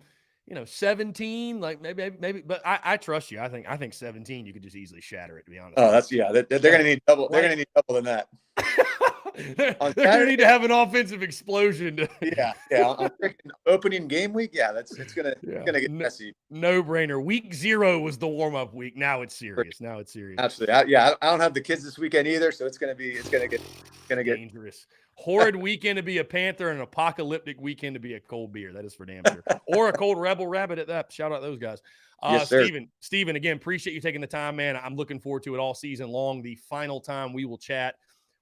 17, like maybe, but I trust you. I think 17, you could just easily shatter it, to be honest. Oh, they're going to need double. They're going to need double than that. they're going to need to have an offensive explosion. Yeah. On opening game week, it's going to get messy. No brainer. Week 0 was the warm up week. Now it's serious. Absolutely. I don't have the kids this weekend either, so it's going to get dangerous. Horrid weekend to be a Panther and an apocalyptic weekend to be a cold beer. That is for damn sure. Or a cold Rebel Rabbit at that. Shout out those guys. Yes, sir. Steven, again, appreciate you taking the time, man. I'm looking forward to it all season long. The final time we will chat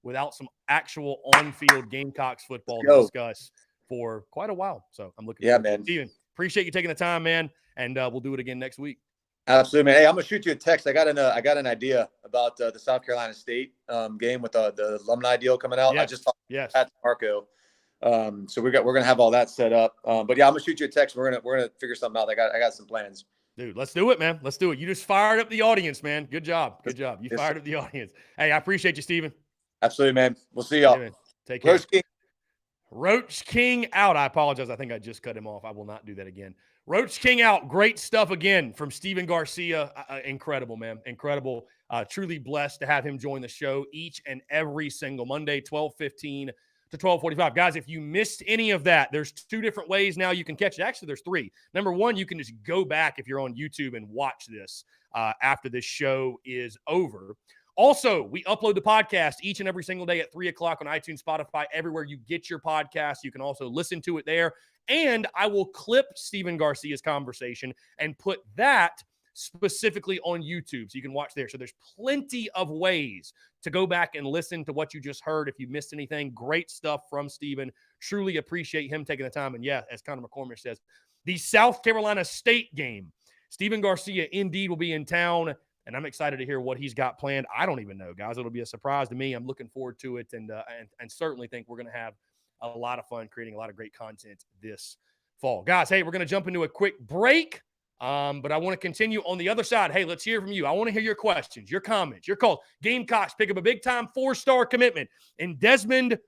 without some actual on-field Gamecocks football to discuss for quite a while. So I'm looking forward to it. Steven, appreciate you taking the time, man. And we'll do it again next week. Absolutely, man. Hey, I'm gonna shoot you a text. I got an idea about the South Carolina State game with the alumni deal coming out. Yes. I just talked to Pat Marco. So we're gonna have all that set up. But yeah, I'm gonna shoot you a text. We're gonna figure something out. I got some plans. Dude, let's do it, man. Let's do it. You just fired up the audience, man. Good job. You fired up the audience. Hey, I appreciate you, Steven. Absolutely, man. We'll see y'all. Take care. Roach King out. I apologize. I think I just cut him off. I will not do that again. Roach King out. Great stuff again from Steven Garcia. Incredible, man. Incredible. Truly blessed to have him join the show each and every single Monday, 12:15 to 12:45. Guys, if you missed any of that, there's 2 different ways now you can catch it. Actually, there's 3. Number 1, you can just go back if you're on YouTube and watch this after this show is over. Also, we upload the podcast each and every single day at 3 o'clock on iTunes, Spotify, everywhere you get your podcast. You can also listen to it there. And I will clip Steven Garcia's conversation and put that specifically on YouTube so you can watch there. So there's plenty of ways to go back and listen to what you just heard. If you missed anything, great stuff from Steven. Truly appreciate him taking the time. And yeah, as Connor McCormick says, the South Carolina State game, Steven Garcia indeed will be in town. And I'm excited to hear what he's got planned. I don't even know, guys. It'll be a surprise to me. I'm looking forward to it, and certainly think we're going to have a lot of fun creating a lot of great content this fall. Guys, hey, we're going to jump into a quick break, but I want to continue on the other side. Hey, let's hear from you. I want to hear your questions, your comments, your calls. Gamecocks pick up a big-time 4-star commitment in Desmond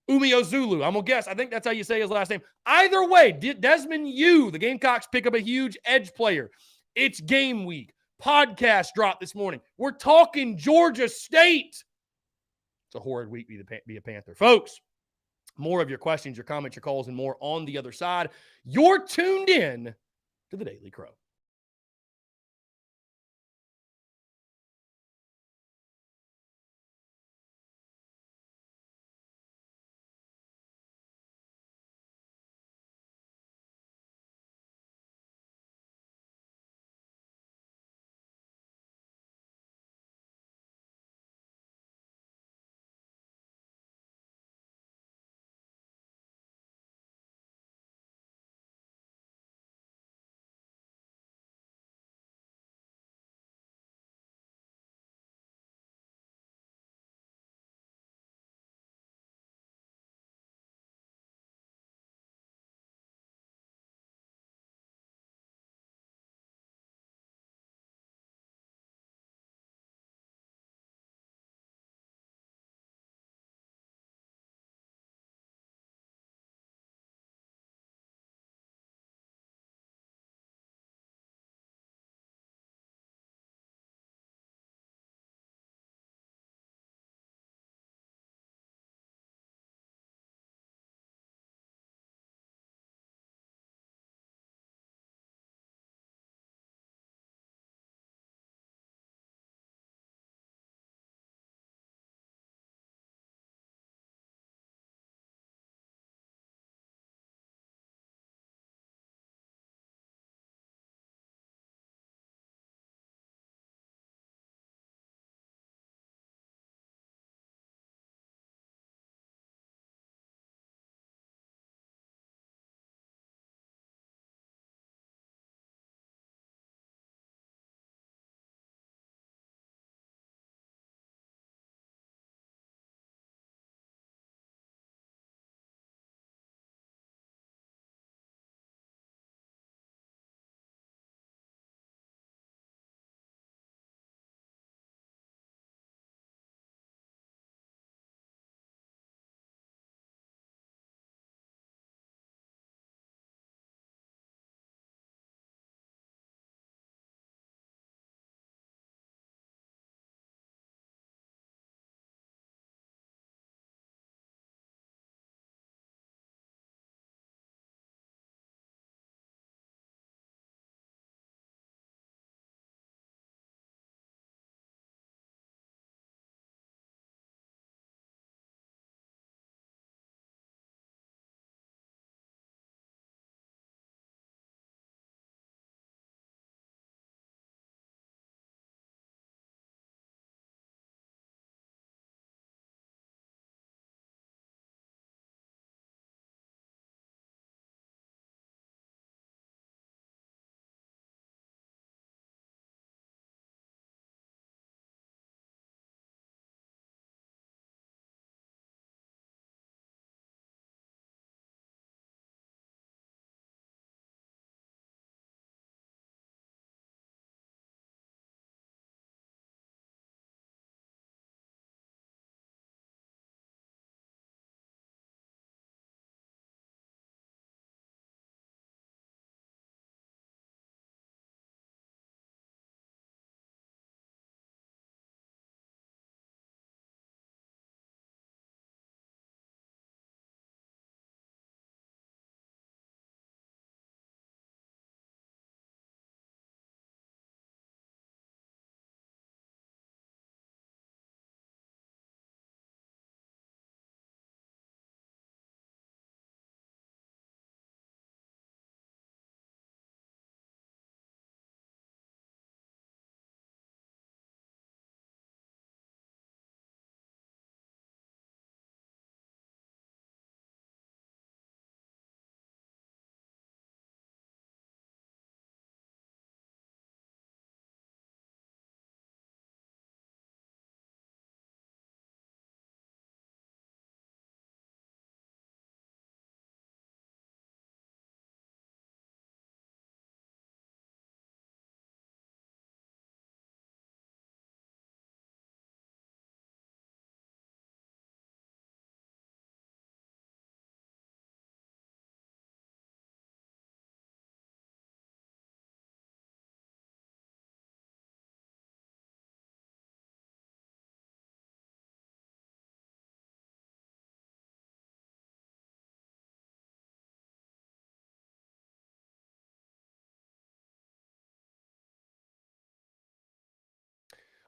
Umeozulu. I'm going to guess. I think that's how you say his last name. Either way, Desmond U, the Gamecocks pick up a huge edge player. It's game week. Podcast drop this morning. We're talking Georgia State. It's a horrid week to be a Panther. Folks, more of your questions, your comments, your calls, and more on the other side. You're tuned in to the Daily Crow.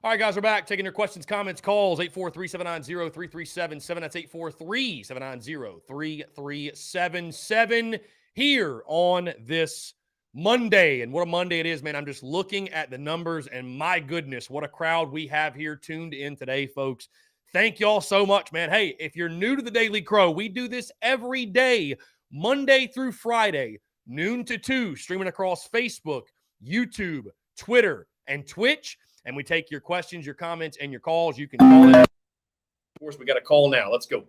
All right, guys, we're back. Taking your questions, comments, calls. 843-790-3377. That's 843-790-3377 here on this Monday. And what a Monday it is, man. I'm just looking at the numbers, and my goodness, what a crowd we have here tuned in today, folks. Thank y'all so much, man. Hey, if you're new to the Daily Crow, we do this every day, Monday through Friday, noon to 2, streaming across Facebook, YouTube, Twitter, and Twitch. And we take your questions, your comments, and your calls. You can call in. Of course, we got a call now. Let's go.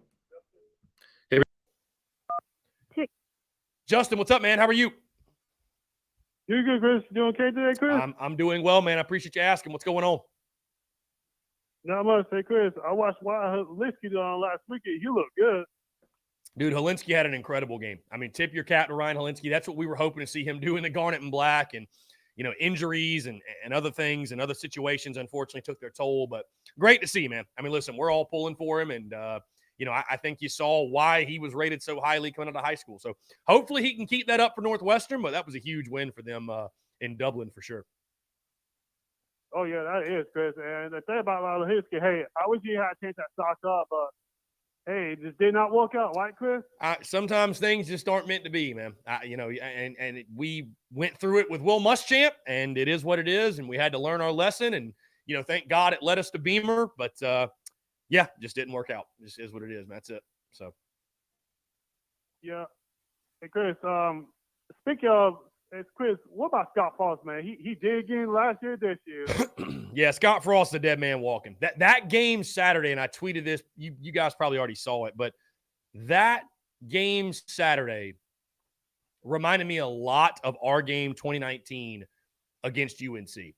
Justin, what's up, man? How are you? You good, Chris? You okay today, Chris? I'm doing well, man. I appreciate you asking. What's going on? Not much. Hey, Chris, I watched Linsky on last weekend. He looked good. Dude, Helinski had an incredible game. I mean, tip your cap to Ryan Helinski. That's what we were hoping to see him do in the Garnet and Black. And, you know, injuries and other things and other situations, unfortunately, took their toll. But great to see, man. I mean, listen, we're all pulling for him. And, you know, I think you saw why he was rated so highly coming out of high school. So hopefully he can keep that up for Northwestern. But that was a huge win for them in Dublin for sure. Oh, yeah, that is, Chris. And the thing about Linsky, hey, I wish he had changed that stock up, but hey, it just did not work out, right, Chris? Sometimes things just aren't meant to be, man. You know, and we went through it with Will Muschamp, and it is what it is, and we had to learn our lesson. And, you know, thank God it led us to Beamer, but, yeah, just didn't work out. This is what it is, man. That's it. So. Yeah. Hey, Chris, speaking of, Chris, what about Scott Frost, man? He did again last year, this year. Yeah, Scott Frost, the dead man walking. That game Saturday, and I tweeted this. You guys probably already saw it, but that game Saturday reminded me a lot of our game 2019 against UNC,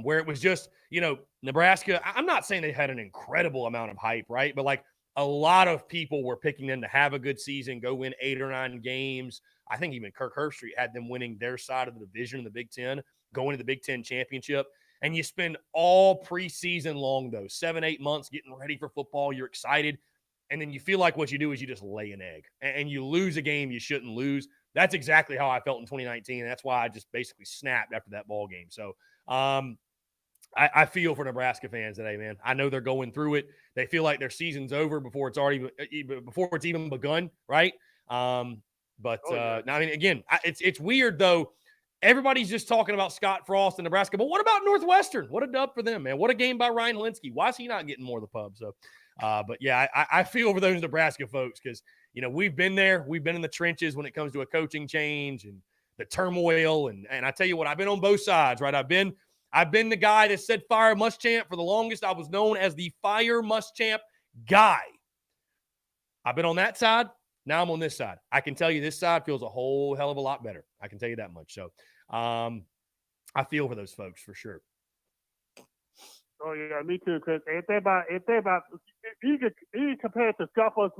where it was just, you know, Nebraska. I'm not saying they had an incredible amount of hype, right? But like a lot of people were picking them to have a good season, go win 8 or 9 games. I think even Kirk Herbstreit had them winning their side of the division in the Big Ten, going to the Big Ten championship. And you spend all preseason long, though, 7-8 months getting ready for football. You're excited. And then you feel like what you do is you just lay an egg. And you lose a game you shouldn't lose. That's exactly how I felt in 2019. And that's why I just basically snapped after that ball game. So I feel for Nebraska fans today, man. I know they're going through it. They feel like their season's over before it's even begun, right? I mean, again, it's weird, though. Everybody's just talking about Scott Frost and Nebraska, but what about Northwestern? What a dub for them, man. What a game by Ryan Helinski. Why is he not getting more of the pub? So, but yeah, I feel for those Nebraska folks because, you know, we've been there. We've been in the trenches when it comes to a coaching change and the turmoil. And I tell you what, I've been on both sides, right? I've been the guy that said fire Muschamp for the longest. I was known as the fire Muschamp guy. I've been on that side. Now I'm on this side. I can tell you this side feels a whole hell of a lot better. I can tell you that much. So I feel for those folks for sure. Oh yeah, me too, Chris. If they about you compare it to Scott Frost,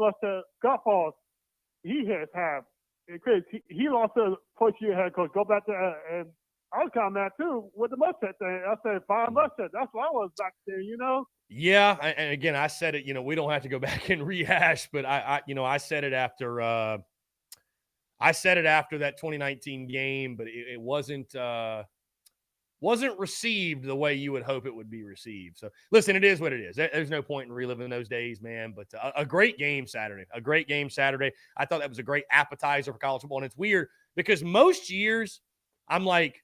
he has had Chris. He lost a first year head coach. Go back to and I was kind of mad too with the Muschamp thing. I said fire Muschamp. That's what I was back then, you know. Yeah, and again, I said it. You know, we don't have to go back and rehash, but I said it after. I said it after that 2019 game, but it wasn't received the way you would hope it would be received. So, listen, it is what it is. There's no point in reliving those days, man. But a great game Saturday. A great game Saturday. I thought that was a great appetizer for college football. And it's weird because most years I'm like,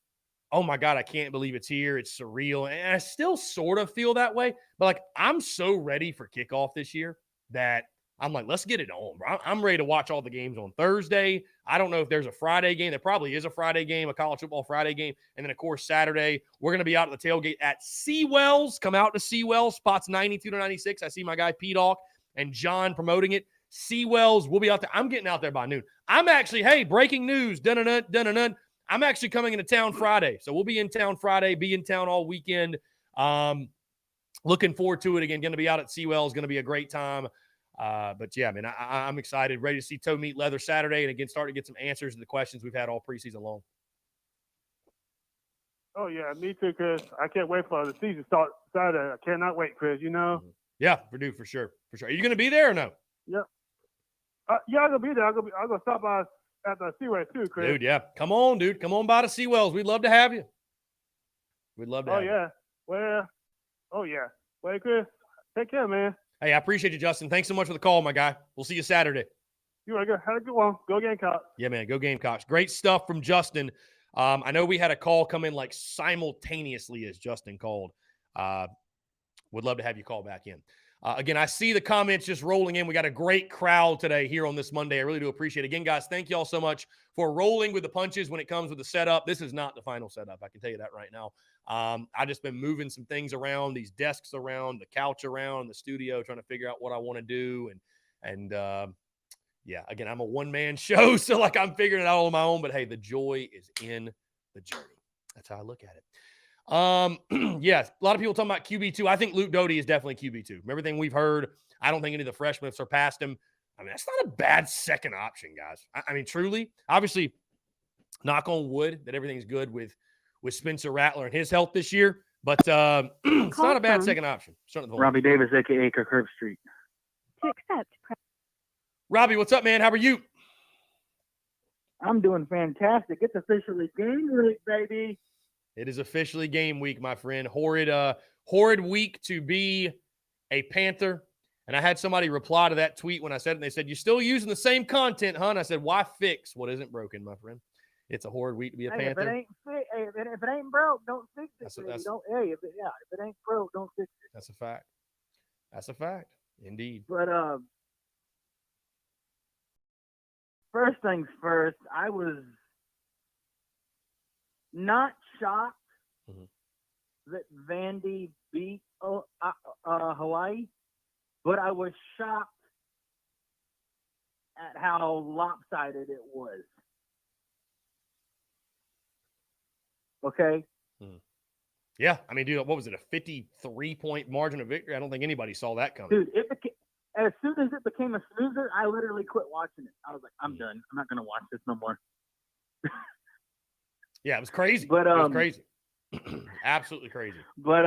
oh, my God, I can't believe it's here. It's surreal. And I still sort of feel that way. But, like, I'm so ready for kickoff this year that I'm like, let's get it on, bro. I'm ready to watch all the games on Thursday. I don't know if there's a Friday game. There probably is a Friday game, a college football Friday game. And then, of course, Saturday, we're going to be out at the tailgate at Seawells. Come out to Seawells, spots 92 to 96. I see my guy Pete Hawk and John promoting it. Seawells, we'll be out there. I'm getting out there by noon. I'm actually, hey, breaking news, dun-dun-dun. I'm actually coming into town Friday. So we'll be in town Friday, be in town all weekend. Looking forward to it again. Going to be out at Seawells. Going to be a great time. But yeah, man, I'm excited, ready to see Toe Meat Leather Saturday, and again, start to get some answers to the questions we've had all preseason long. Oh yeah, me too, Chris. I can't wait for the season start Saturday. I cannot wait, Chris. You know. Yeah, for sure. Are you going to be there or no? Yeah. Yeah, I'm gonna be there. I'm gonna stop by at the Seaway too, Chris. Dude, yeah. Come on, dude. Come on by to Seawells. We'd love to have you. We'd love to have you. Oh yeah. Well, Oh, yeah. Well, Chris, take care, man. Hey, I appreciate you, Justin. Thanks so much for the call, my guy. We'll see you Saturday. You have a good one. Go Gamecocks. Yeah, man. Go Gamecocks. Great stuff from Justin. I know we had a call come in like simultaneously as Justin called. Would love to have you call back in. Again, I see the comments just rolling in. We got a great crowd today here on this Monday. I really do appreciate it. Again, guys, thank you all so much for rolling with the punches when it comes with the setup. This is not the final setup. I can tell you that right now. I've just been moving some things around, these desks around, the couch around, the studio, trying to figure out what I want to do. And yeah, again, I'm a one-man show, so like I'm figuring it out on my own. But hey, the joy is in the journey. That's how I look at it. Yes, a lot of people talking about QB2. I think Luke Doty is definitely QB2. From everything we've heard, I don't think any of the freshmen have surpassed him. I mean, that's not a bad second option, guys. I mean, truly, obviously, knock on wood that everything's good with Spencer Rattler and his health this year, but it's not a bad second option. Robbie Davis, a.k.a. Kirk Street. To accept. Robbie, what's up, man? How are you? I'm doing fantastic. It's officially game week, baby. It is officially game week, my friend. Horrid week to be a Panther. And I had somebody reply to that tweet when I said it, and they said, "You're still using the same content, huh?" And I said, "Why fix what isn't broken, my friend? It's a horrid week to be a Panther." If it ain't broke, don't fix it. If it ain't broke, don't fix it. That's a fact. That's a fact. Indeed. But first things first, I was not shocked that Vandy beat Hawaii, but I was shocked at how lopsided it was. Okay? Yeah. I mean, dude, what was it, a 53-point margin of victory? I don't think anybody saw that coming. Dude, as soon as it became a snoozer, I literally quit watching it. I was like, I'm done. I'm not going to watch this no more. Yeah, it was crazy. But, it was crazy. Absolutely crazy. But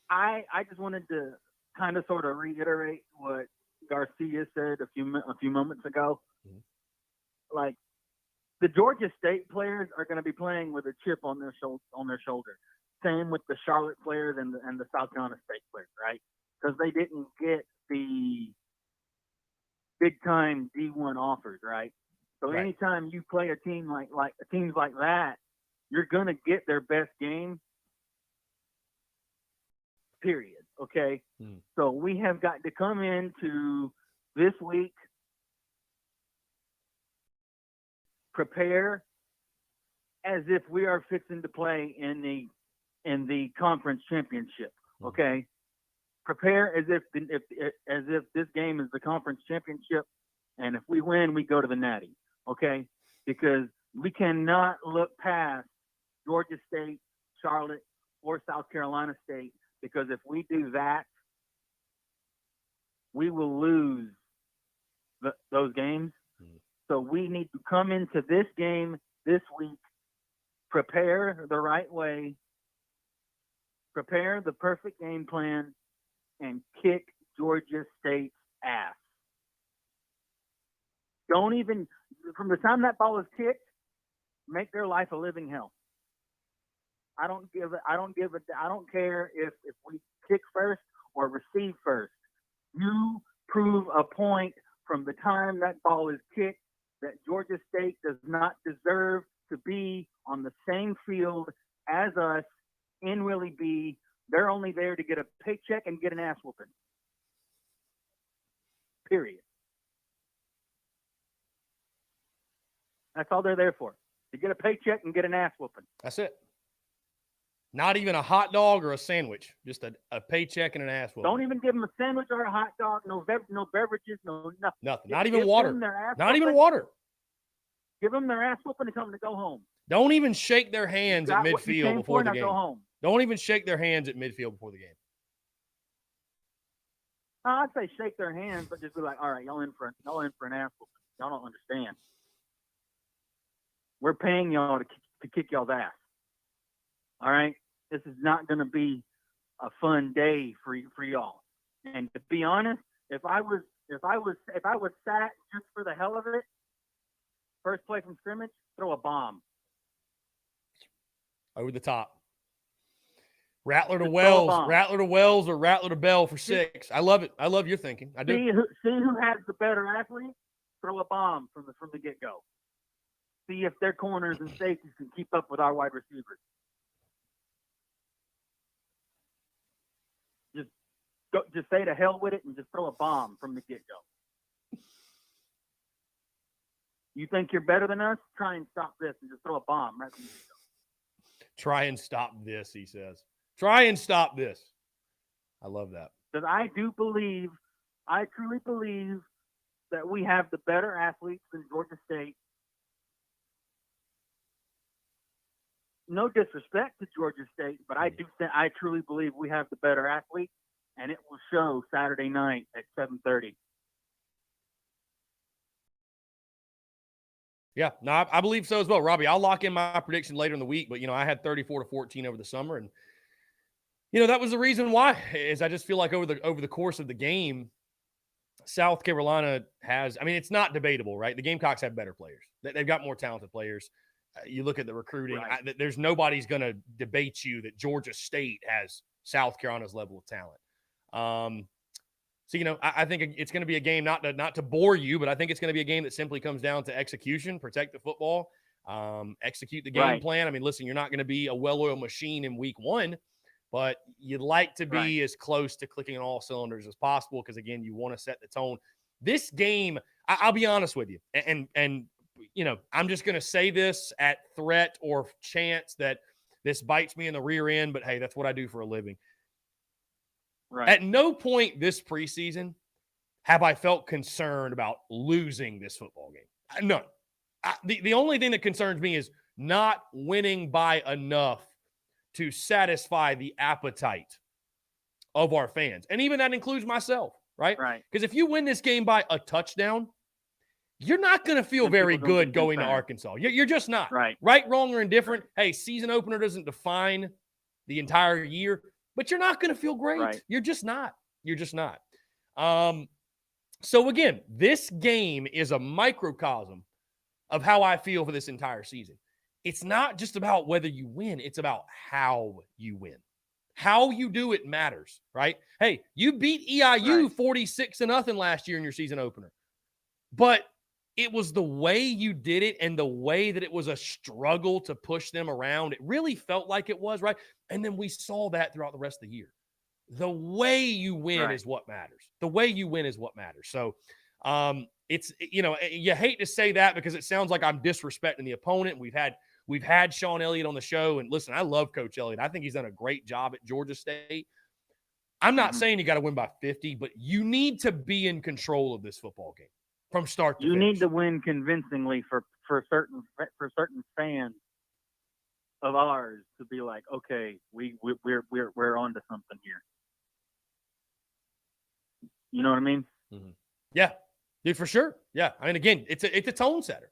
I just wanted to kind of sort of reiterate what Garcia said a few moments ago. Like, the Georgia State players are going to be playing with a chip on their shoulder. Same with the Charlotte players and the South Carolina State players, right? Because they didn't get the big time D1 offers, right? So right. Anytime you play a team like teams like that, you're gonna get their best game. Period. Okay. So we have got to come into this week, prepare as if we are fixing to play in the conference championship. Okay. Prepare as if this game is the conference championship, and if we win, we go to the Natty. Okay, because we cannot look past Georgia State, Charlotte, or South Carolina State, because if we do that, we will lose those games. So we need to come into this game this week, prepare the right way, prepare the perfect game plan, and kick Georgia State's ass. Don't even, from the time that ball is kicked, make their life a living hell. I don't care if we kick first or receive first. You prove a point from the time that ball is kicked that Georgia State does not deserve to be on the same field as us in Willie B. They're only there to get a paycheck and get an ass whooping. Period. That's all they're there for. To get a paycheck and get an ass whooping. That's it. Not even a hot dog or a sandwich. Just a paycheck and an ass whooping. Don't even give them a sandwich or a hot dog. No beverages. No nothing. Nothing. Not even water. Not even water. Give them their ass whooping and tell them to go home. Don't even shake their hands at midfield before the game. Go home. Don't even shake their hands at midfield before the game. I'd say shake their hands, but just be like, all right, y'all in for an ass whooping. Y'all don't understand. We're paying y'all to kick y'all's ass. All right? This is not going to be a fun day for y'all. And to be honest, if I was sat just for the hell of it, first play from scrimmage, throw a bomb. Over the top. Rattler to Just throw a Wells, bomb. Rattler to Wells, or Rattler to Bell for 6. I love it. I love your thinking. I do. See who has the better athlete. Throw a bomb from the get go. See if their corners and safeties can keep up with our wide receivers. Just say to hell with it and just throw a bomb from the get go. You think you're better than us? Try and stop this and just throw a bomb right from the get go. Try and stop this, he says. Try and stop this. I love that. Because I truly believe that we have the better athletes than Georgia State. No disrespect to Georgia State, but I truly believe we have the better athletes, and it will show Saturday night at 7:30. Yeah, no, I believe so as well, Robbie. I'll lock in my prediction later in the week, but I had 34-14 over the summer, and that was the reason why. Is I just feel like over the course of the game, South Carolina has. I mean, it's not debatable, right? The Gamecocks have better players. They've got more talented players. You look at the recruiting. Right. There's nobody's going to debate you that Georgia State has South Carolina's level of talent. So, I think it's going to be a game, not to bore you, but I think it's going to be a game that simply comes down to execution, protect the football, execute the game plan. I mean, listen, you're not going to be a well-oiled machine in week 1, but you'd like to be as close to clicking on all cylinders as possible because, again, you want to set the tone. This game, I'll be honest with you, and I'm just going to say this at threat or chance that this bites me in the rear end, but, hey, that's what I do for a living. Right. At no point this preseason have I felt concerned about losing this football game. None. The only thing that concerns me is not winning by enough to satisfy the appetite of our fans. And even that includes myself, right? Right. Because if you win this game by a touchdown, you're not going to feel very good going to Arkansas. You're just not. Right. Right, wrong, or indifferent. Hey, season opener doesn't define the entire year. But you're not going to feel great. Right. You're just not. You're just not. So, again, this game is a microcosm of how I feel for this entire season. It's not just about whether you win. It's about how you win. How you do it matters, right? Hey, you beat EIU 46-0 last year in your season opener. But it was the way you did it and the way that it was a struggle to push them around. It really felt like it was, right? And then we saw that throughout the rest of the year. The way you win is what matters. The way you win is what matters. So it's, you hate to say that because it sounds like I'm disrespecting the opponent. We've had Sean Elliott on the show. And listen, I love Coach Elliott. I think he's done a great job at Georgia State. I'm not saying you got to win by 50, but you need to be in control of this football game. From start to finish. You need to win convincingly for certain fans of ours to be like, okay, we're onto something here. You know what I mean? Mm-hmm. Yeah, dude, for sure. Yeah, I mean, again, it's a tone setter.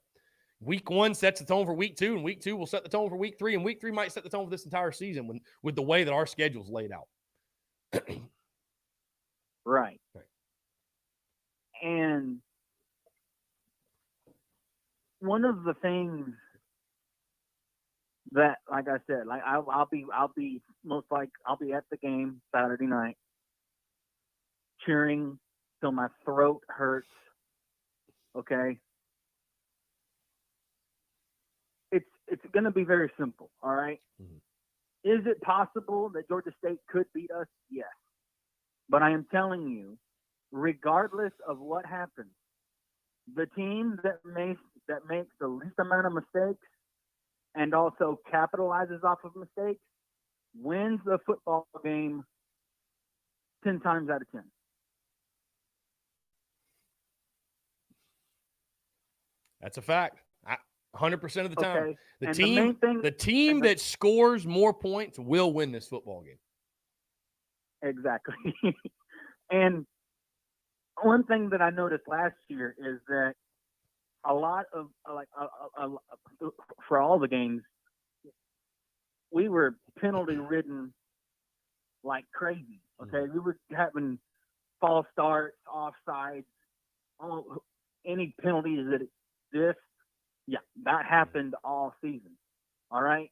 Week 1 sets the tone for week 2, and week 2 will set the tone for week 3, and week 3 might set the tone for this entire season with the way that our schedule's laid out. Right. And one of the things that, like I said, like I'll be at the game Saturday night, cheering till my throat hurts. Okay, it's going to be very simple. All right. Mm-hmm. Is it possible that Georgia State could beat us? Yes, but I am telling you, regardless of what happens, the team that makes the least amount of mistakes and also capitalizes off of mistakes wins the football game 10 times out of 10. That's a fact. 100% of the time. Okay. The team that scores more points will win this football game. Exactly. And one thing that I noticed last year is that a lot of for all the games, we were penalty ridden like crazy. Okay, we were having false starts, offsides, any penalties that exist. Yeah, that happened all season. All right.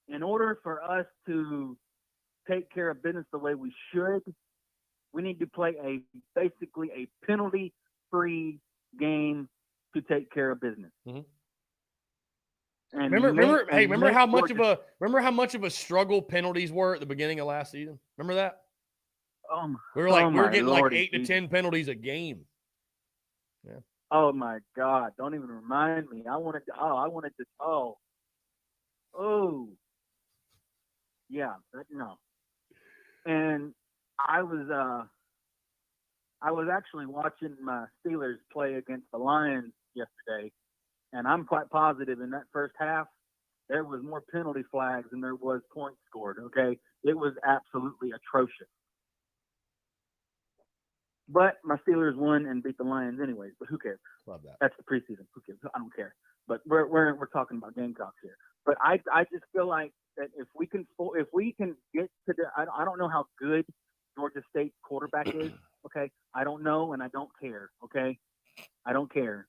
In order for us to take care of business the way we should, we need to play basically a penalty-free game to take care of business. Mhm. And remember how much of a struggle penalties were at the beginning of last season? Remember that? We were getting like 8 to 10 penalties a game. Yeah. Oh my God! Don't even remind me. Yeah. No. And I was actually watching my Steelers play against the Lions yesterday, and I'm quite positive in that first half there was more penalty flags than there was points scored. Okay, it was absolutely atrocious. But my Steelers won and beat the Lions anyways. But who cares? Love that. That's the preseason. Who cares? I don't care. But we're talking about Gamecocks here. But I just feel like that if we can get to the I don't know how good Georgia State's quarterback is. Okay, I don't know and I don't care. Okay, I don't care.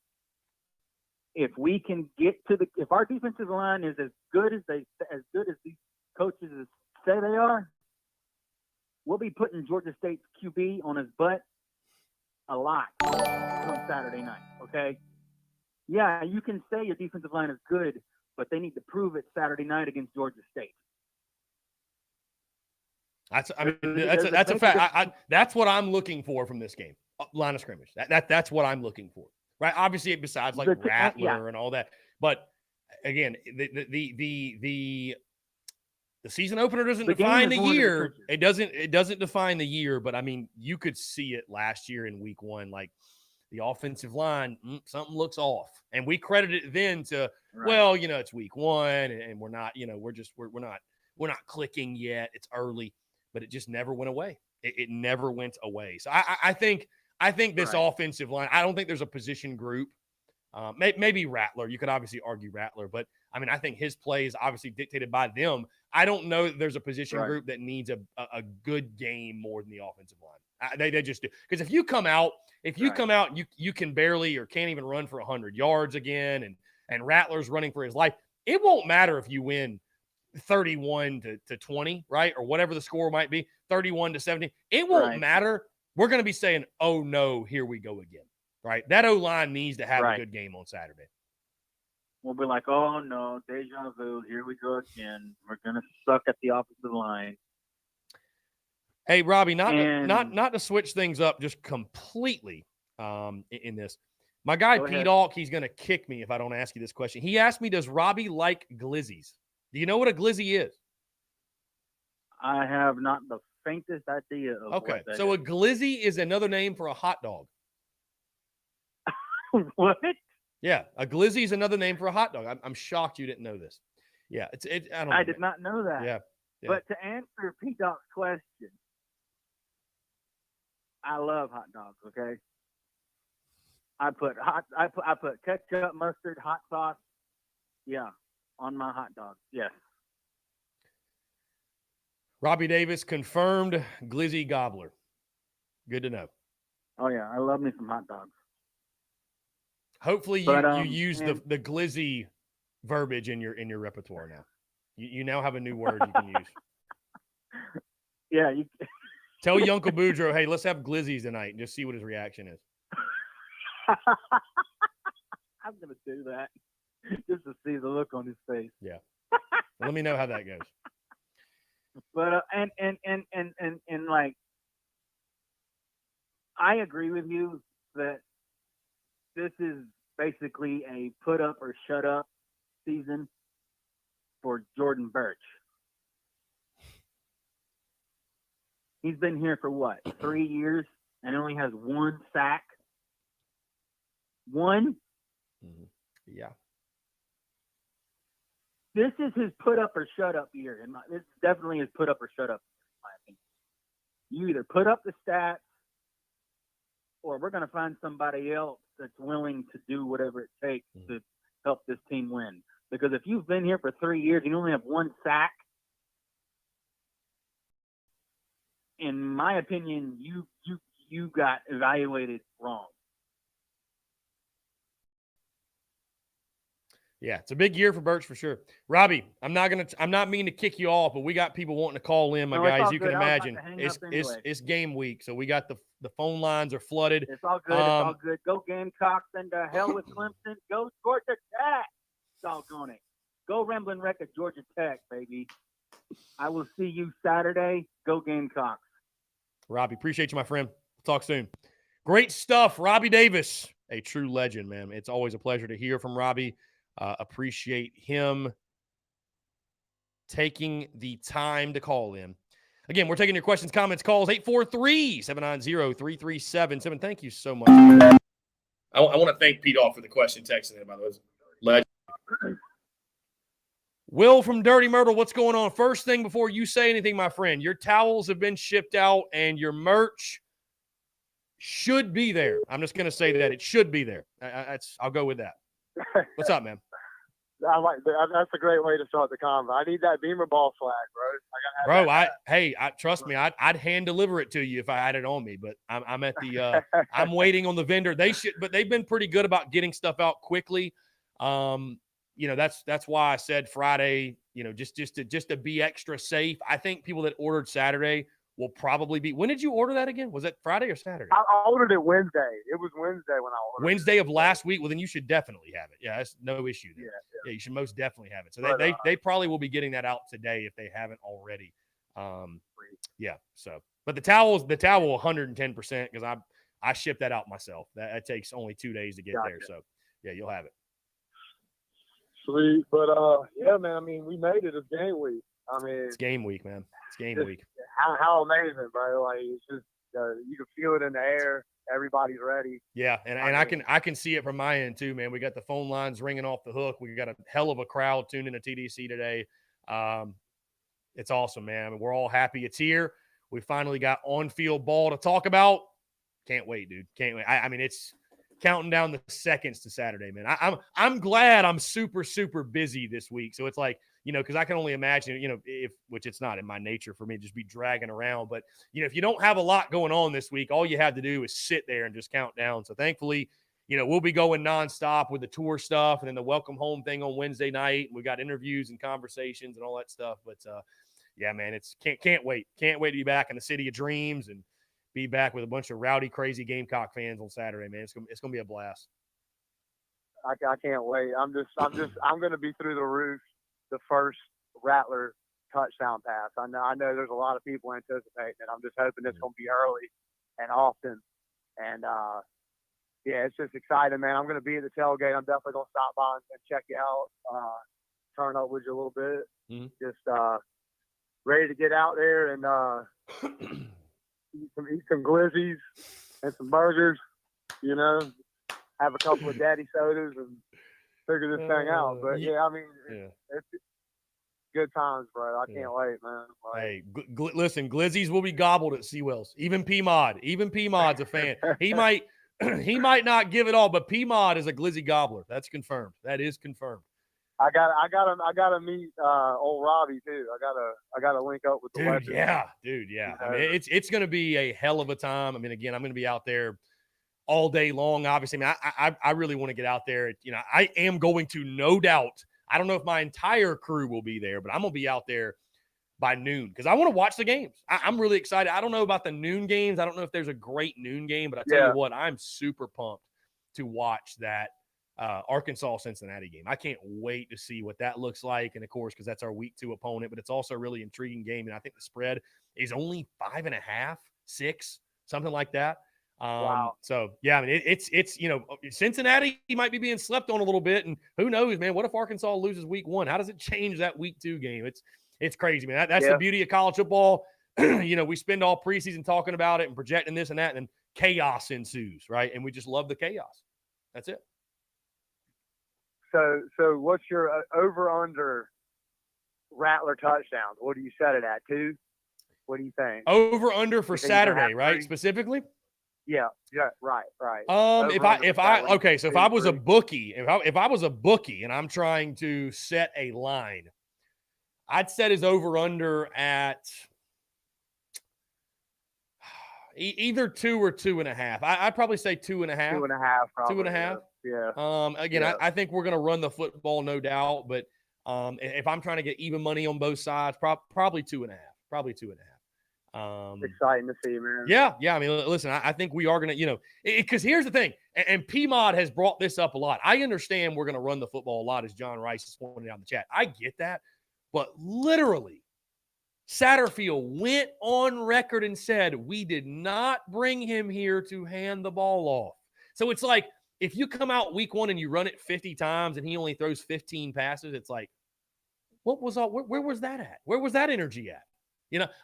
If we can get to if our defensive line is as good as these coaches say they are, we'll be putting Georgia State's QB on his butt a lot on Saturday night, okay? Yeah, you can say your defensive line is good, but they need to prove it Saturday night against Georgia State. That's a fact. That's what I'm looking for from this game. Line of scrimmage. That's what I'm looking for. Right? Obviously, besides like Rattler and all that. But again, the season opener doesn't define the year. It doesn't define the year, but I mean, you could see it last year in week 1. Like the offensive line, something looks off. And we credited it then to, well, it's week 1 and we're not, we're not clicking yet. It's early, but it just never went away. It never went away. So I think this offensive line, I don't think there's a position group. Maybe Rattler. You could obviously argue Rattler, but I mean, I think his play is obviously dictated by them. I don't know that there's a position group that needs a good game more than the offensive line. They just do. Because if you come out, you can barely or can't even run for 100 yards again, and Rattler's running for his life, it won't matter if you win 31 to 20, right? Or whatever the score might be, 31 to 17. It won't matter. We're going to be saying, oh no, here we go again. Right? That O-line needs to have a good game on Saturday. We'll be like, oh no, deja vu, here we go again. We're going to suck at the offensive line. Hey, Robbie, not to switch things up just completely in this. My guy, P-Dawk, he's going to kick me if I don't ask you this question. He asked me, does Robbie like glizzies? Do you know what a glizzy is? I have not the faintest idea of what that so is. A glizzy is another name for a hot dog. What? Yeah, a glizzy is another name for a hot dog. I'm shocked you didn't know this. Yeah, I did not know that. Yeah. But to answer P-Doc's question, I love hot dogs. Okay, I put ketchup, mustard, hot sauce, on my hot dog. Yes. Robbie Davis, confirmed glizzy gobbler. Good to know. Oh yeah, I love me some hot dogs. Hopefully you use the glizzy verbiage in your repertoire now. You now have a new word you can use. Yeah. Tell Uncle Boudreaux, hey, let's have glizzies tonight and just see what his reaction is. I'm going to do that just to see the look on his face. Yeah. Let me know how that goes. But and like, I agree with you that this is basically a put up or shut up season for Jordan Birch. He's been here for what, 3 years and only has 1 sack? 1? Mm-hmm. Yeah. This is his put up or shut up year. And this definitely is put up or shut up, in my opinion. You either put up the stats or we're going to find somebody else that's willing to do whatever it takes to help this team win. Because if you've been here for 3 years and you only have 1 sack, in my opinion, you got evaluated wrong. Yeah, it's a big year for Birch for sure. Robbie, I'm not meaning to kick you off, but we got people wanting to call in, my No, it's guys. all You good. can I was about imagine to hang it's up anyway. it's game week, so we got the phone lines are flooded. It's all good. It's all good. Go Gamecocks and hell with Clemson. Go Georgia Tech. Doggone it. Go Ramblin' Wreck at Georgia Tech, baby. I will see you Saturday. Go Gamecocks. Robbie, appreciate you, my friend. We'll talk soon. Great stuff. Robbie Davis, a true legend, man. It's always a pleasure to hear from Robbie. Appreciate him taking the time to call in. Again, we're taking your questions, comments, calls, 843-790-3377. Thank you so much. I want to thank Pete Off for the question texting in, by the way. Legend. Will from Dirty Myrtle, what's going on? First thing before you say anything, my friend, your towels have been shipped out and your merch should be there. I'm just going to say that it should be there. I'll go with that. What's up, man? I like that's a great way to start the convo. I need that Beamer ball flag, bro. Trust me, I'd hand deliver it to you if I had it on me. But I'm at the I'm waiting on the vendor. But they've been pretty good about getting stuff out quickly. That's why I said Friday. Just to be extra safe. I think people that ordered Saturday will probably be. When did you order that again? Was it Friday or Saturday? I ordered it Wednesday. It was Wednesday when I ordered Wednesday of last week. Well, then you should definitely have it. Yeah, that's no issue there. Yeah, you should most definitely have it. So they probably will be getting that out today if they haven't already. Yeah. So, but the towel 110% because I ship that out myself. That takes only 2 days to get there. So yeah, you'll have it. Sweet, but yeah, man. I mean, we made it. It's game week. I mean, it's game week, man. It's game week. How amazing, bro! Like it's just you can feel it in the air. Everybody's ready. Yeah, and I can see it from my end too, man. We got the phone lines ringing off the hook. We got a hell of a crowd tuned into TDC today. It's awesome, man. We're all happy it's here. We finally got on-field ball to talk about. Can't wait, dude. Can't wait. I mean, it's counting down the seconds to Saturday, man. I'm glad I'm super, super busy this week. So it's like, because I can only imagine, which it's not in my nature for me to just be dragging around. But, if you don't have a lot going on this week, all you have to do is sit there and just count down. So thankfully, we'll be going nonstop with the tour stuff and then the welcome home thing on Wednesday night. We got interviews and conversations and all that stuff. But yeah, man, it's can't wait. Can't wait to be back in the city of dreams and be back with a bunch of rowdy, crazy Gamecock fans on Saturday, man. It's gonna be a blast. I can't wait. I'm gonna be through the roof the first Rattler touchdown pass. I know there's a lot of people anticipating it. I'm just hoping it's gonna be early and often. And yeah, it's just exciting, man. I'm gonna be at the tailgate. I'm definitely gonna stop by and check you out. Turn up with you a little bit. Mm-hmm. Just ready to get out there and eat some glizzies and some burgers, have a couple of daddy sodas and figure this thing out. But yeah, I mean, it's good times, bro. I can't wait, man. Hey, listen, glizzies will be gobbled at Seawells. Even P-Mod's a fan. He might not give it all, but P-Mod is a glizzy gobbler. That's confirmed. That is confirmed. I gotta meet old Robbie too. I gotta link up with the legend. Dude. I mean, it's gonna be a hell of a time. I mean, again, I'm gonna be out there all day long. Obviously, I mean, I really want to get out there. I am going to, no doubt. I don't know if my entire crew will be there, but I'm gonna be out there by noon because I want to watch the games. I'm really excited. I don't know about the noon games. I don't know if there's a great noon game, but I tell you what, I'm super pumped to watch that Arkansas-Cincinnati game. I can't wait to see what that looks like. And, of course, because that's our week 2 opponent, but it's also a really intriguing game. And I think the spread is only 5.5, 6, something like that. Wow. So, yeah, I mean, it's Cincinnati might be being slept on a little bit. And who knows, man, what if Arkansas loses week 1? How does it change that week 2 game? It's crazy, man. That's the beauty of college football. We spend all preseason talking about it and projecting this and that, and then chaos ensues, right? And we just love the chaos. That's it. So what's your over-under Rattler touchdowns? What do you set it at, 2? What do you think? Over-under for Saturday, right? Specifically? Yeah, right. If I was a bookie, if I was a bookie and I'm trying to set a line, I'd set his over-under at either 2 or 2.5. I'd probably say 2.5. 2.5, probably. 2.5. Yeah. Again, Yeah. I think we're going to run the football, no doubt. But if I'm trying to get even money on both sides, probably 2.5. Probably 2.5. Exciting to see, man. Yeah. I mean, listen, I think we are going to, because here's the thing, and PMod has brought this up a lot. I understand we're going to run the football a lot, as John Rice has pointed out in the chat. I get that. But literally, Satterfield went on record and said, we did not bring him here to hand the ball off. So it's like, if you come out week 1 and you run it 50 times and he only throws 15 passes, it's like, what was all, where was that at? Where was that energy at?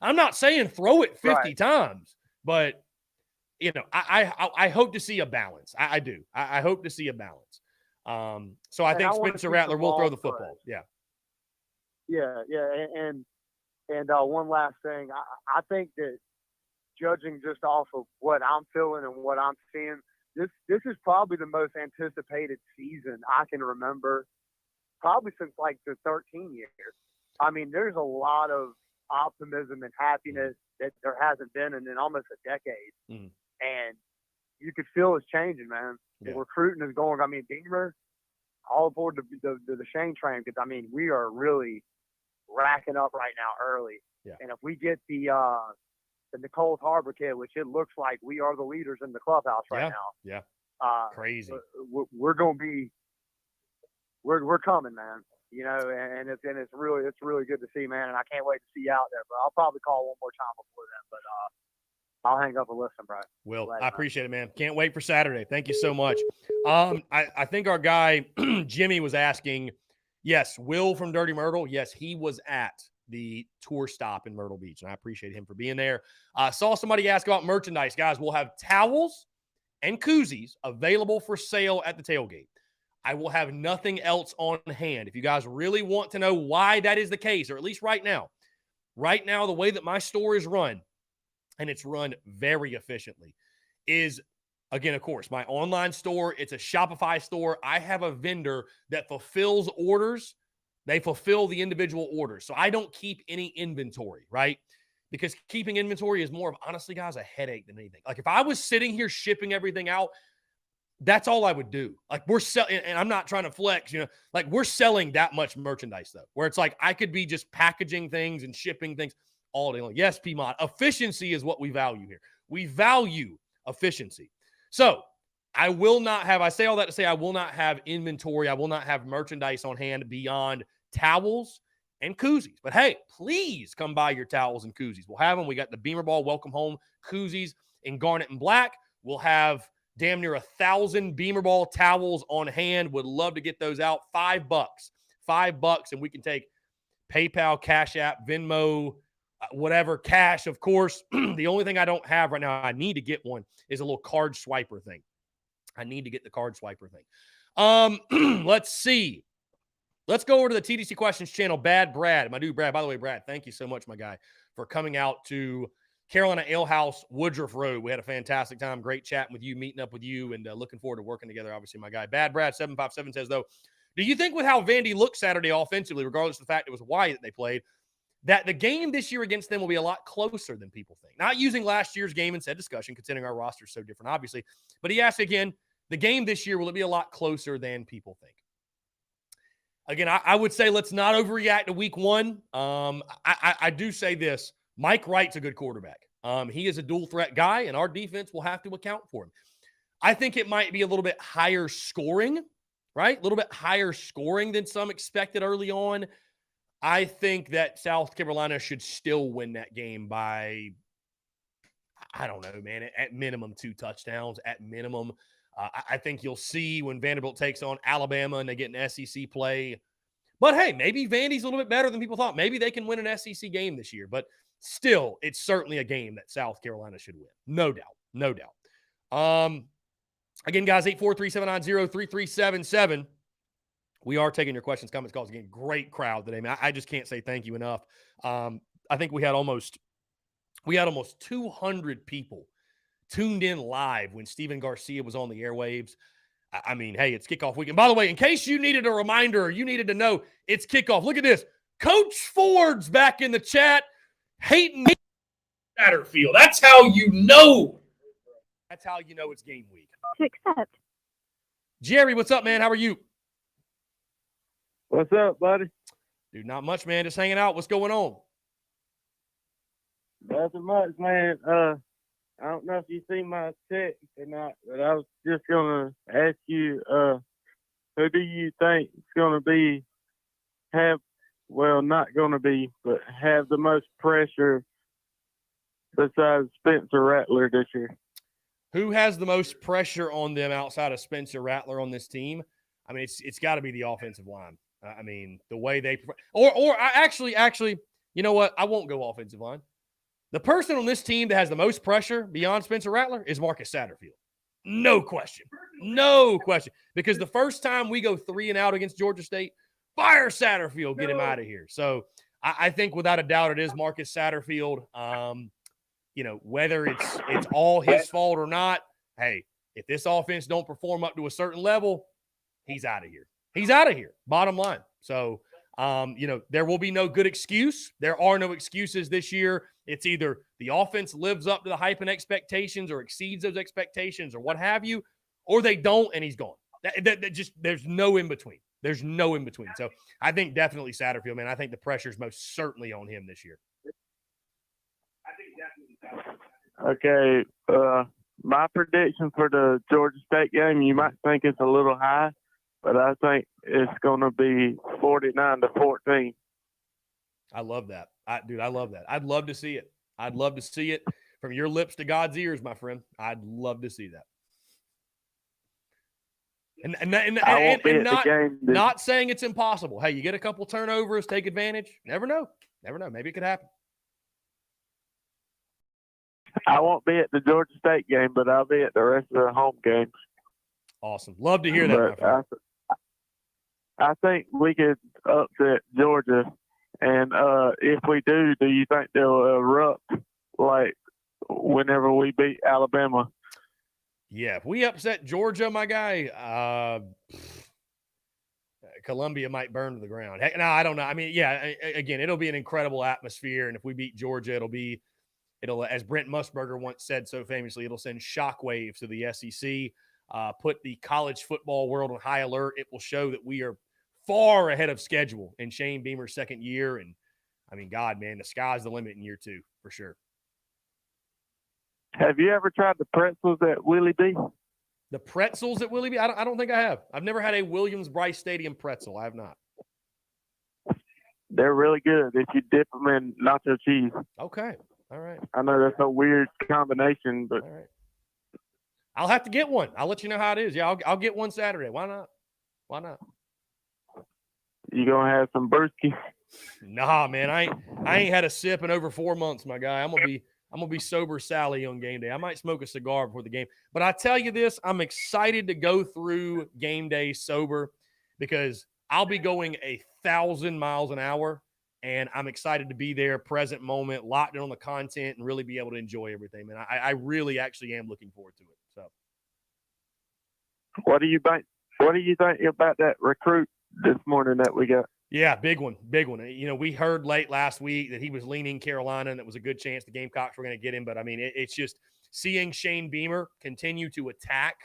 I'm not saying throw it 50 times, but I hope to see a balance. I do. I hope to see a balance. So I think Spencer Rattler will throw the football. Yeah. Yeah. And one last thing, I think that judging just off of what I'm feeling and what I'm seeing, this is probably the most anticipated season I can remember, probably since like the 13 years. I mean, there's a lot of optimism and happiness that there hasn't been in almost a decade. And you could feel it's changing, man. Yeah. The recruiting is going. I mean, Beamer, all aboard the Shane train, because, I mean, we are really racking up right now early. Yeah. And if we get the Nicole's Harbor kid, which it looks like we are the leaders in the clubhouse right now. Yeah. Crazy. We're going to be – we're coming, man. And it's really good to see, man. And I can't wait to see you out there. But I'll probably call one more time before then. But I'll hang up and listen, bro. Will, I appreciate it, man. Can't wait for Saturday. Thank you so much. I think our guy Jimmy was asking, yes, Will from Dirty Myrtle. Yes, he was at the tour stop in Myrtle Beach, and I appreciate him for being there. Saw somebody ask about merchandise. Guys, we'll have towels and koozies available for sale at the tailgate. I will have nothing else on hand. If you guys really want to know why that is the case, or at least right now, the way that my store is run, and it's run very efficiently, is, again, of course, my online store. It's a Shopify store. I have a vendor that fulfills orders. They fulfill the individual orders. So I don't keep any inventory, right? Because keeping inventory is more of, honestly, guys, a headache than anything. Like, if I was sitting here shipping everything out, that's all I would do. Like, we're selling, and I'm not trying to flex, like, we're selling that much merchandise, though, where it's like I could be just packaging things and shipping things all day long. Yes, PMod, efficiency is what we value here. We value efficiency. So I will not have, I say all that to say, I will not have inventory. I will not have merchandise on hand beyond towels and koozies. But hey, please come buy your towels and koozies. We'll have them. We got the Beamer Ball Welcome Home koozies in garnet and black. We'll have damn near 1,000 Beamer Ball towels on hand. Would love to get those out. $5. And we can take PayPal, Cash App, Venmo, whatever, cash, of course. The only thing I don't have right now, I need to get one, is a little card swiper thing. I need to get the card swiper thing. Let's see. Let's go over to the TDC Questions channel. Bad Brad, my dude Brad. By the way, Brad, thank you so much, my guy, for coming out to Carolina Ale House, Woodruff Road. We had a fantastic time. Great chatting with you, meeting up with you, and looking forward to working together, obviously, my guy. Bad Brad 757 says, though, do you think with how Vandy looked Saturday offensively, regardless of the fact it was Wyatt that they played, that the game this year against them will be a lot closer than people think? Not using last year's game in said discussion, considering our roster is so different, obviously. But he asked again, the game this year, will it be a lot closer than people think? Again, I would say let's not overreact to week 1. I do say this. Mike Wright's a good quarterback. He is a dual threat guy, and our defense will have to account for him. I think it might be a little bit higher scoring, right? A little bit higher scoring than some expected early on. I think that South Carolina should still win that game by, I don't know, man, at minimum 2 touchdowns, at minimum. I think you'll see when Vanderbilt takes on Alabama and they get an SEC play. But, hey, maybe Vandy's a little bit better than people thought. Maybe they can win an SEC game this year. But still, it's certainly a game that South Carolina should win. No doubt. No doubt. Again, guys, 843-790-3377. We are taking your questions, comments, calls. Again, great crowd today, man. I just can't say thank you enough. I think we had almost 200 people tuned in live when Steven Garcia was on the airwaves. I mean, hey, it's kickoff weekend. By the way, in case you needed a reminder or you needed to know, it's kickoff. Look at this. Coach Ford's back in the chat. Hating Satterfield. That's how you know. That's how you know it's game week. To accept. Jerry, what's up, man? How are you? What's up, buddy? Dude, not much, man. Just hanging out. What's going on? Nothing much, man. I don't know if you see my text or not, but I was just gonna ask you, who do you think is gonna not gonna be, but have the most pressure besides Spencer Rattler this year? Who has the most pressure on them outside of Spencer Rattler on this team? I mean, it's got to be the offensive line. I mean, the way they actually, you know what? I won't go offensive line. The person on this team that has the most pressure beyond Spencer Rattler is Marcus Satterfield. No question. No question. Because the first time we go 3-and-out against Georgia State, fire Satterfield, get him out of here. So I think without a doubt it is Marcus Satterfield. You know, whether it's all his fault or not, hey, if this offense don't perform up to a certain level, he's out of here. He's out of here, bottom line. So, you know, there will be no good excuse. There are no excuses this year. It's either the offense lives up to the hype and expectations or exceeds those expectations or what have you, or they don't and he's gone. That just there's no in between. There's no in between. So I think definitely Satterfield, man. I think the pressure is most certainly on him this year. Okay, my prediction for the Georgia State game, you might think it's a little high, but I think it's going to be 49-14. I love that. I love that. I'd love to see it. I'd love to see it from your lips to God's ears, my friend. I'd love to see that. And not saying it's impossible. Hey, you get a couple turnovers, take advantage. Never know. Never know. Maybe it could happen. I won't be at the Georgia State game, but I'll be at the rest of the home games. Awesome. Love to hear that, my friend. I think we could upset Georgia. And if we do you think they'll erupt like whenever we beat Alabama? Yeah, if we upset Georgia, my guy, Columbia might burn to the ground. Heck, no, I don't know. I mean, yeah, again, it'll be an incredible atmosphere. And if we beat Georgia, it'll, as Brent Musburger once said so famously, it'll send shockwaves to the SEC, put the college football world on high alert. It will show that we are far ahead of schedule in Shane Beamer's second year. And I mean, God, man, the sky's the limit in year 2 for sure. Have you ever tried the pretzels at Willie B? The pretzels at Willie B? I don't think I have. I've never had a Williams-Brice Stadium pretzel. I have not. They're really good if you dip them in nacho cheese. Okay. All right. I know that's a weird combination, but all right. I'll have to get one. I'll let you know how it is. Yeah, I'll get one Saturday. Why not? Why not? You gonna have some brewski? Nah, man. I ain't had a sip in over 4 months, my guy. I'm gonna be sober Sally on game day. I might smoke a cigar before the game. But I tell you this, I'm excited to go through game day sober because I'll be going 1,000 miles an hour. And I'm excited to be there, present moment, locked in on the content, and really be able to enjoy everything, man. I really actually am looking forward to it. So, what do you think? What do you think about that recruit this morning that we got? Yeah, big one, big one. You know, we heard late last week that he was leaning Carolina, and it was a good chance the Gamecocks were going to get him. But I mean, it's just seeing Shane Beamer continue to attack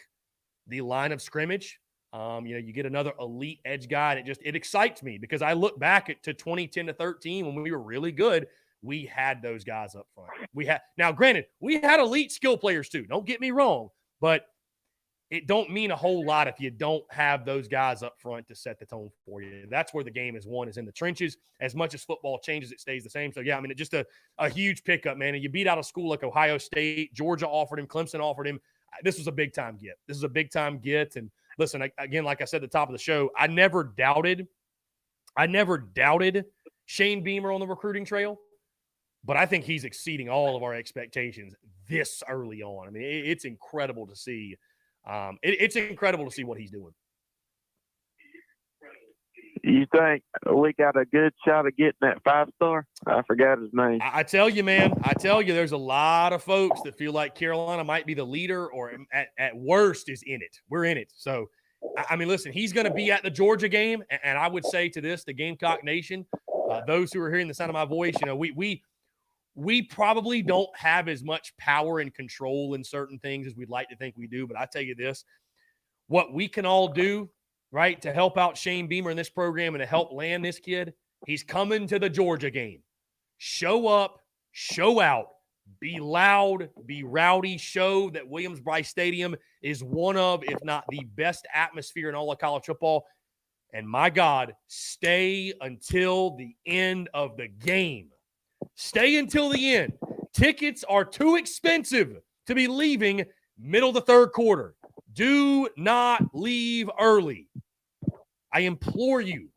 the line of scrimmage. You know, you get another elite edge guy, and it excites me because I look back to 2010-13 when we were really good. We had those guys up front. Now, granted, we had elite skill players too. Don't get me wrong, but it don't mean a whole lot if you don't have those guys up front to set the tone for you. That's where the game is won, is in the trenches. As much as football changes, it stays the same. So, yeah, I mean, it's just a huge pickup, man. And you beat out a school like Ohio State. Georgia offered him. Clemson offered him. This was a big-time get. This is a big-time get. And, listen, again, like I said at the top of the show, I never doubted Shane Beamer on the recruiting trail, but I think he's exceeding all of our expectations this early on. I mean, it's incredible to see. It's incredible to see what he's doing. You think we got a good shot of getting that 5-star? I forgot his name. I tell you, man, there's a lot of folks that feel like Carolina might be the leader or at worst is in it. We're in it. So, I mean, listen, he's going to be at the Georgia game. And I would say to this, the Gamecock Nation, those who are hearing the sound of my voice, you know, we probably don't have as much power and control in certain things as we'd like to think we do. But I tell you this, what we can all do, right, to help out Shane Beamer in this program and to help land this kid, he's coming to the Georgia game. Show up, show out, be loud, be rowdy, show that Williams-Brice Stadium is one of, if not the best atmosphere in all of college football. And my God, stay until the end of the game. Stay until the end. Tickets are too expensive to be leaving middle of the third quarter. Do not leave early. I implore you.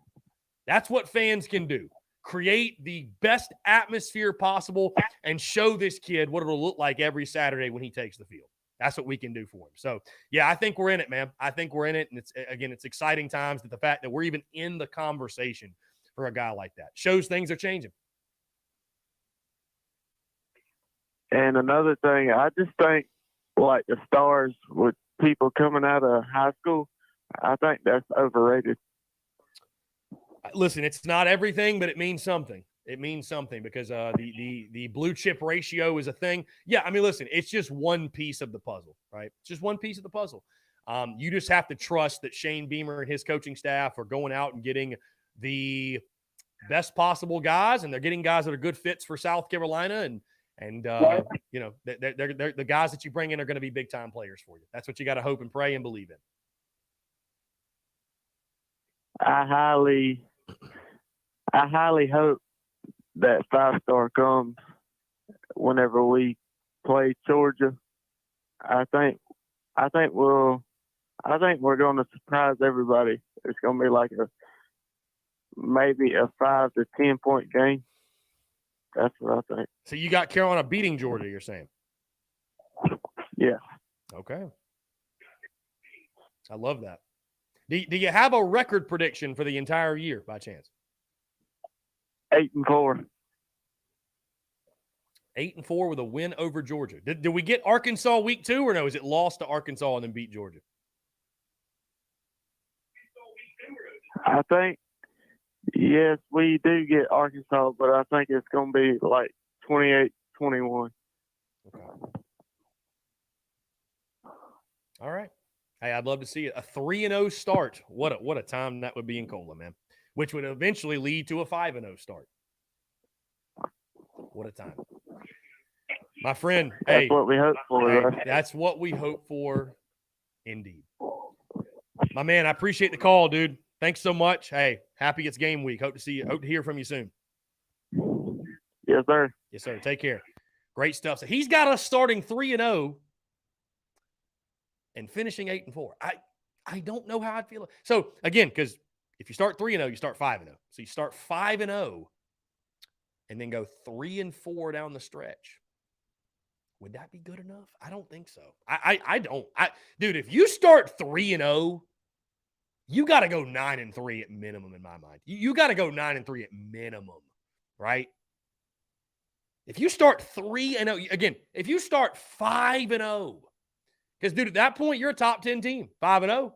That's what fans can do. Create the best atmosphere possible and show this kid what it'll look like every Saturday when he takes the field. That's what we can do for him. So, yeah, I think we're in it, man. I think we're in it. And it's exciting times, that the fact that we're even in the conversation for a guy like that shows things are changing. And another thing, I just think, like, the stars with people coming out of high school, I think that's overrated. Listen, it's not everything, but it means something. It means something because the blue chip ratio is a thing. Yeah, I mean, listen, it's just one piece of the puzzle, right? It's just one piece of the puzzle. You just have to trust that Shane Beamer and his coaching staff are going out and getting the best possible guys, and they're getting guys that are good fits for South Carolina, and you know, they're the guys that you bring in are going to be big time players for you. That's what you got to hope and pray and believe in. I highly hope that 5-star comes whenever we play Georgia. I think we're going to surprise everybody. It's going to be like maybe a 5 to 10 point game. That's what I think. So you got Carolina beating Georgia, you're saying? Yeah. Okay. I love that. Do you have a record prediction for the entire year by chance? 8-4. 8-4 with a win over Georgia. Did we get Arkansas week 2 or no? Is it lost to Arkansas and then beat Georgia? I think, yes, we do get Arkansas, but I think it's going to be like 28-21. Okay. All right. Hey, I'd love to see it. A 3-0 start. What a time that would be in Cola, man. Which would eventually lead to a 5-0 start. What a time. My friend, that's what we hope for. Hey, right? that's what we hope for, indeed. My man, I appreciate the call, dude. Thanks so much. Hey, happy it's game week. Hope to see you. Hope to hear from you soon. Yes, sir. Yes, sir. Take care. Great stuff. So he's got us starting 3-0 and finishing 8-4. I don't know how I'd feel. So again, because if you start 3-0, you start 5-0. So you start 5-0 and then go 3-4 down the stretch. Would that be good enough? I don't think so. I don't. Dude, if you start 3-0, you got to go 9-3 at minimum in my mind. You got to go 9-3 at minimum, right? If you start 3-0, again, if you start 5-0, because dude, at that point you're a top 10 team. 5-0,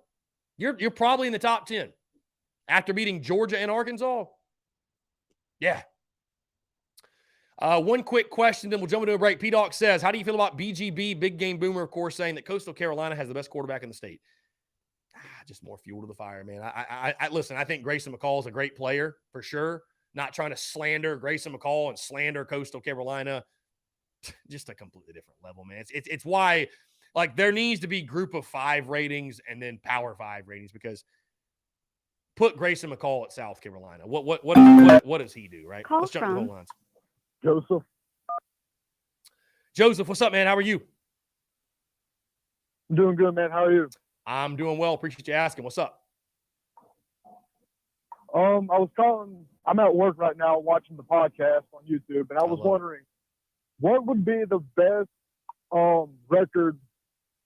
you're probably in the top 10 after beating Georgia and Arkansas. Yeah. One quick question, then we'll jump into a break. P-Doc says, how do you feel about BGB, Big Game Boomer, of course, saying that Coastal Carolina has the best quarterback in the state? Just more fuel to the fire, man. I listen, I think Grayson McCall is a great player for sure. Not trying to slander Grayson McCall and slander Coastal Carolina. Just a completely different level, man. It's why, like, there needs to be group of 5 ratings and then power 5 ratings, because put Grayson McCall at South Carolina. What does he do, right? Call Let's jump to the from phone lines. Joseph, what's up, man? How are you? I'm doing good, man. How are you? I'm doing well. Appreciate you asking. What's up? I was calling. I'm at work right now watching the podcast on YouTube, and I was love it. wondering what would be the best record,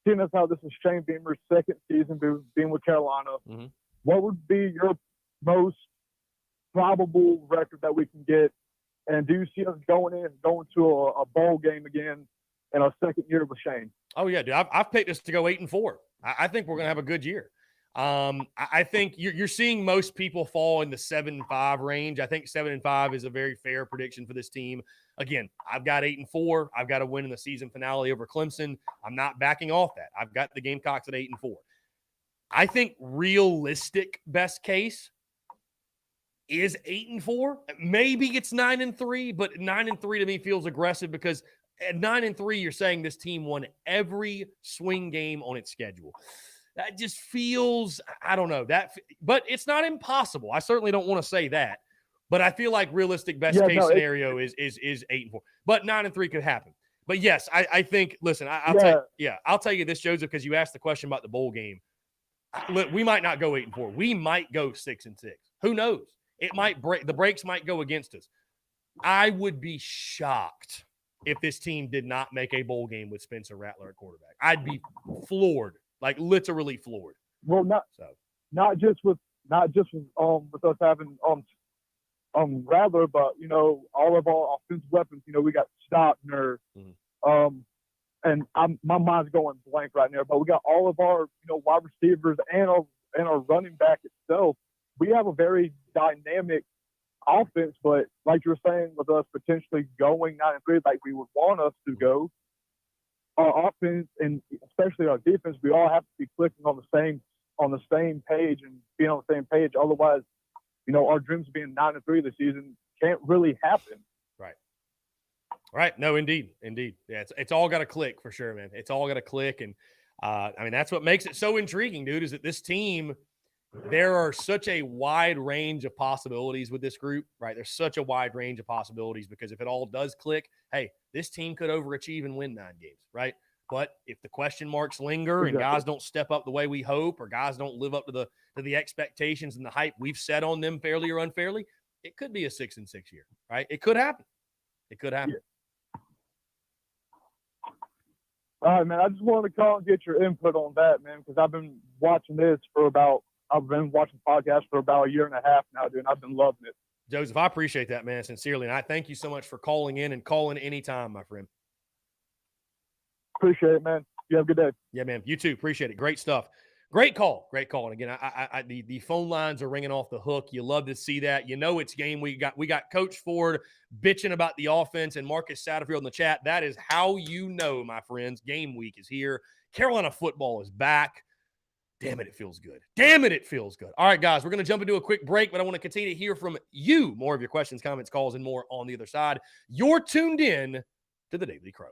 seeing as how this is Shane Beamer's second season being with Carolina. Mhm. What would be your most probable record that we can get? And do you see us going to a bowl game again in our second year with Shane? Oh, yeah, dude. I've picked us to go 8-4. I think we're going to have a good year. I think you're seeing most people fall in the 7-5 range. I think 7-5 is a very fair prediction for this team. Again, I've got 8-4. I've got to win in the season finale over Clemson. I'm not backing off that. I've got the Gamecocks at 8-4. I think realistic best case is 8-4. Maybe it's 9-3, but 9-3 to me feels aggressive because at 9-3, you're saying this team won every swing game on its schedule. That just feels, I don't know, but it's not impossible. I certainly don't want to say that, but I feel like realistic best case scenario is 8-4, but 9-3 could happen. But yes, I think. Listen, I'll tell you this, Joseph, because you asked the question about the bowl game. We might not go 8-4. We might go 6-6. Who knows? It might break. The brakes might go against us. I would be shocked if this team did not make a bowl game with Spencer Rattler at quarterback. I'd be floored, like literally floored. Well, not just with us having Rattler, but all of our offensive weapons. We got Stockner, and my mind's going blank right now. But we got all of our wide receivers and our running back itself. We have a very dynamic offense, but like you're saying, with us potentially going 9-3, like we would want us to go, our offense and especially our defense, we all have to be clicking on the same page and being on the same page. Otherwise, our dreams of being 9-3 this season can't really happen. Right. No, indeed. Yeah, it's all got to click for sure, man. It's all got to click, and that's what makes it so intriguing, dude. Is that this team? There are such a wide range of possibilities with this group, right? There's such a wide range of possibilities because if it all does click, hey, this team could overachieve and win 9 games, right? But if the question marks linger and guys don't step up the way we hope, or guys don't live up to the expectations and the hype we've set on them fairly or unfairly, it could be a 6-6 year, right? It could happen. Yeah. All right, man. I just wanted to call and get your input on that, man, because I've been watching podcasts for about a year and a half now, dude. And I've been loving it. Joseph, I appreciate that, man, sincerely. And I thank you so much for calling in and calling anytime, my friend. Appreciate it, man. You have a good day. Yeah, man. You too. Appreciate it. Great stuff. Great call. And again, the phone lines are ringing off the hook. You love to see that. It's game week. We got Coach Ford bitching about the offense and Marcus Satterfield in the chat. That is how my friends, game week is here. Carolina football is back. Damn it, it feels good. All right, guys, we're going to jump into a quick break, but I want to continue to hear from you. More of your questions, comments, calls, and more on the other side. You're tuned in to the Daily Crow.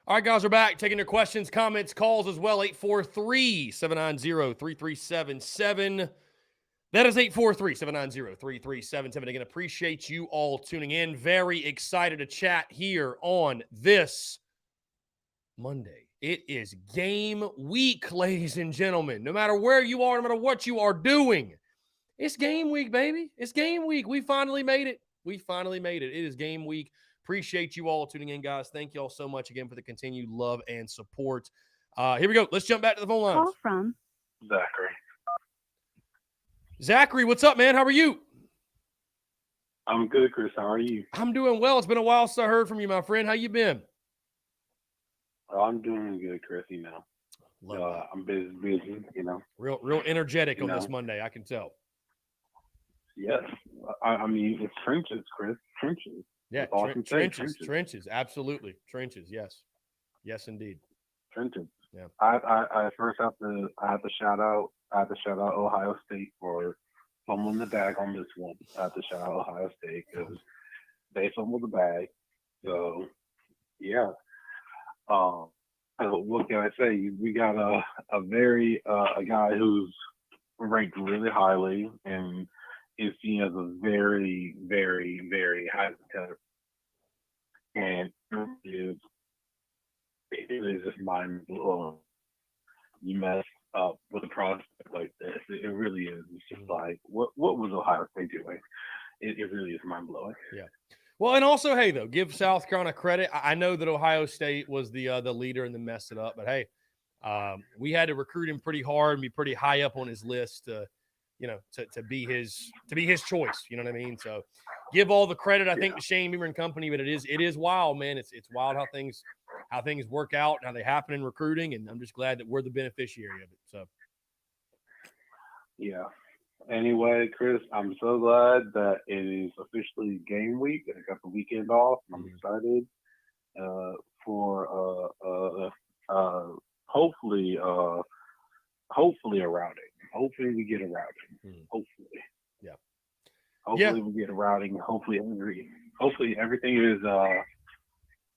All right, guys, we're back. Taking your questions, comments, calls as well. 843-790-3377. That is 843-790-3377. Again, appreciate you all tuning in. Very excited to chat here on this Monday. It is game week, ladies and gentlemen. No matter where you are, no matter what you are doing, it's game week, baby. It's game week. We finally made it. It is game week. Appreciate you all tuning in, guys. Thank you all so much again for the continued love and support. Here we go. Let's jump back to the phone lines. Call from Zachary, what's up, man? How are you? I'm good, Chris. How are you? I'm doing well. It's been a while since I heard from you, my friend. How you been? I'm doing good, Chris. I'm busy. Real energetic on this Monday. I can tell. Yes, I mean it's trenches, Chris. Trenches. Yeah, trenches. Absolutely, trenches. Yes, indeed. Trenches. Yeah. I first have to shout out Ohio State for fumbling the bag on this one. I have to shout out Ohio State because they fumbled the bag. So yeah. What can I say? We got a guy who's ranked really highly and is seen as a very, very, very high contender. And it is just mind blowing. You mess up with a prospect like this. It really is. It's just like, what was Ohio State doing? It really is mind blowing. Yeah. Well, and also, hey, though, give South Carolina credit. I know that Ohio State was the leader and then messed it up, but hey, we had to recruit him pretty hard and be pretty high up on his list to be his choice. You know what I mean? So give all the credit, I think, to Shane Beamer and company, but it is wild, man. It's wild how things work out and how they happen in recruiting, and I'm just glad that we're the beneficiary of it. So yeah. Anyway, Chris, I'm so glad that it is officially game week. I got the weekend off. I'm excited for hopefully a routing. Hopefully we get a routing. Hopefully. Yeah. Hopefully we get a routing. Hopefully everything is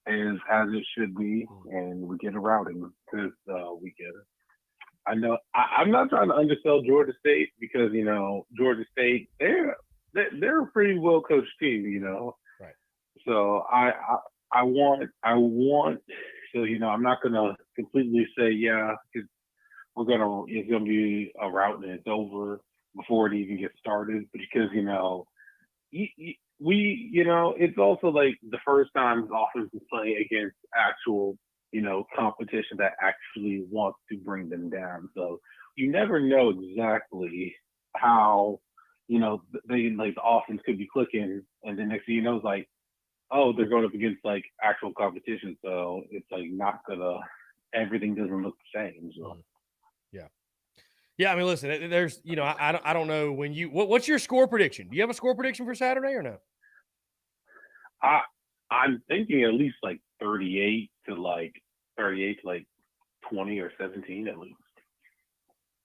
as it should be, and we get a routing this weekend. I know I'm not trying to undersell Georgia State because Georgia State they're a pretty well coached team, Right. So I want so I'm not gonna completely say it's gonna be a rout and it's over before it even gets started because it's also like the first time the offense is playing against actual competition that actually wants to bring them down. So you never know exactly how, the offense could be clicking, and then next thing you know, it's like, oh, they're going up against like actual competition. So it's like everything doesn't look the same. So. Yeah. I mean, listen, there's, I don't know what's your score prediction? Do you have a score prediction for Saturday or no? I'm thinking at least like 38 to 20 or 17 at least.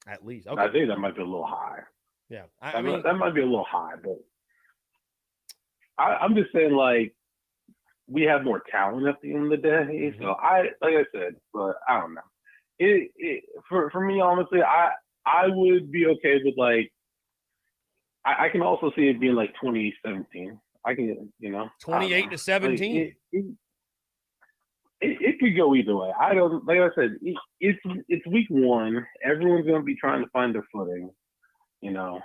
At least. Okay. I think that might be a little high. Yeah. I mean, that might be a little high, but I'm just saying, like, we have more talent at the end of the day. Mm-hmm. So like I said, but I don't know. For me, honestly, I would be okay with like, I can also see it being like 2017. I can, 28 to 17. It could go either way. I don't, like I said, it's week one. Everyone's gonna be trying to find their footing, Yeah.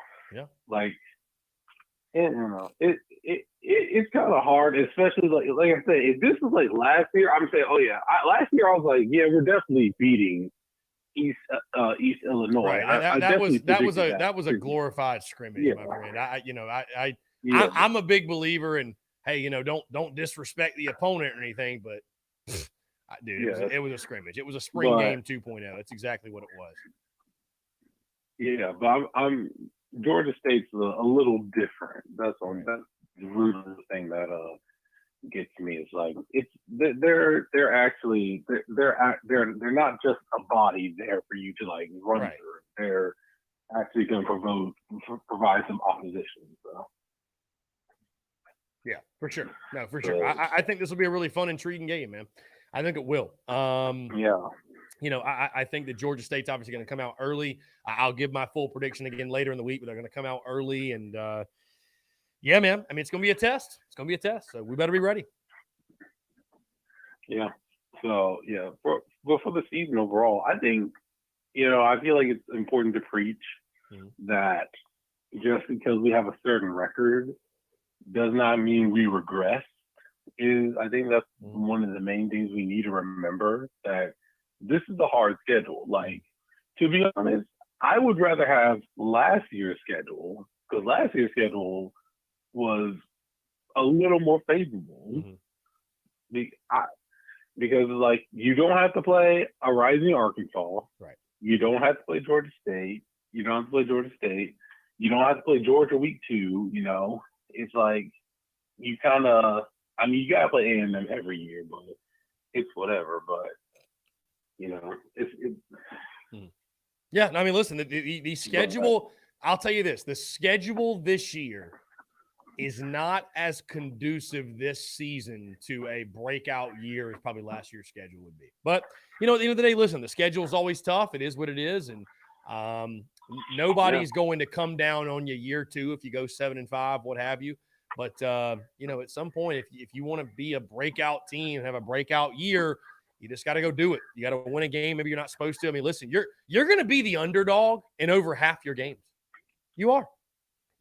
Like, it's kind of hard, especially like I said, if this was like last year, I'm saying, oh yeah, last year I was like, yeah, we're definitely beating East Illinois. Right. That was a glorified scrimmage, my friend. I'm a big believer in, hey, don't disrespect the opponent or anything, but dude, it was a scrimmage. It was a spring game 2.0. That's exactly what it was. Yeah, but I'm Georgia State's a little different. That's all. That's the root of the thing that gets me. Is like they're not just a body there for you to like run through. They're actually going to provide some opposition. So. Yeah, for sure. No, for sure. I think this will be a really fun, intriguing game, man. I think it will. Yeah. You know, I think that Georgia State's obviously going to come out early. I'll give my full prediction again later in the week, but they're going to come out early. And, yeah, man, I mean, it's going to be a test. It's going to be a test. So we better be ready. Yeah. So, yeah, for the season overall, I think, you know, I feel like it's important to preach that just because we have a certain record does not mean we regress. I think that's one of the main things we need to remember, that this is a hard schedule. Like, to be honest, I would rather have last year's schedule, because last year's schedule was a little more favorable. Because, like, you don't have to play a rising Arkansas. Right. You don't have to play Georgia State. You don't have to play Georgia State. You don't have to play Georgia week 2, you know. It's like, you kind of, I mean, you got to play A&M every year, but it's whatever. But, you know, Yeah, I mean, listen, the schedule, I'll tell you this, the schedule this year is not as conducive this season to a breakout year as probably last year's schedule would be. But, you know, at the end of the day, listen, the schedule is always tough. It is what it is. And nobody's going to come down on you year 2 if you go 7-5, what have you. But, you know, at some point, if you want to be a breakout team and have a breakout year, you just got to go do it. You got to win a game. Maybe you're not supposed to. I mean, listen, you're going to be the underdog in over half your games. You are.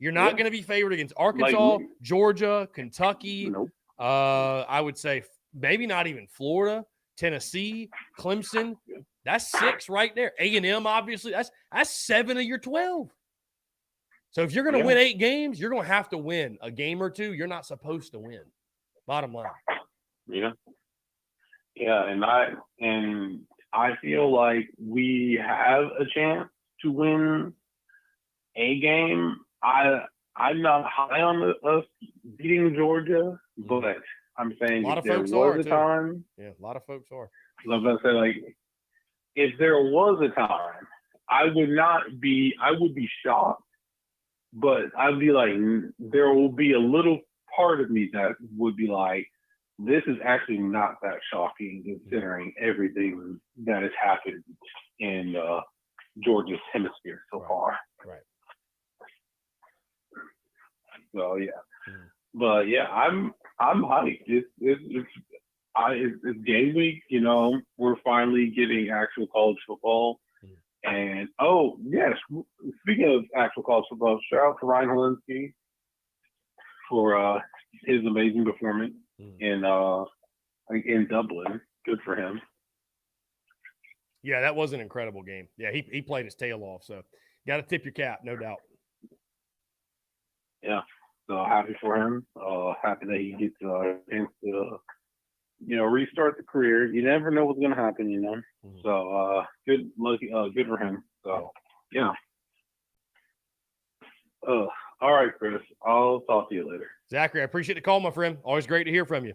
You're not going to be favored against Arkansas, Georgia, Kentucky. Nope. I would say maybe not even Florida, Tennessee, Clemson. That's 6 right there. A&M, obviously. That's 7 of your 12. So if you're going to win 8 games, you're going to have to win a game or 2 you're not supposed to win. Bottom line. Yeah. Yeah, and I feel like we have a chance to win a game. I'm not high on us beating Georgia, but I'm saying if there was a time. Yeah, a lot of folks are. I was about to say, like, if there was a time, I would be shocked, but I'd be like, there will be a little part of me that would be like, this is actually not that shocking considering everything that has happened in Georgia's hemisphere so far. Right. So yeah, but yeah, I'm hyped. It's game week. You know, we're finally getting actual college football. And oh yes, speaking of actual college football, shout out to Ryan Helinski for his amazing performance in Dublin. Good for him. Yeah, that was an incredible game. Yeah, he played his tail off. So got to tip your cap, no doubt. Yeah. So happy for him. Happy that he gets a chance to, you know, restart the career. You never know what's gonna happen, you know. So good for him. So yeah. All right, Chris. I'll talk to you later. Zachary, I appreciate the call, my friend. Always great to hear from you.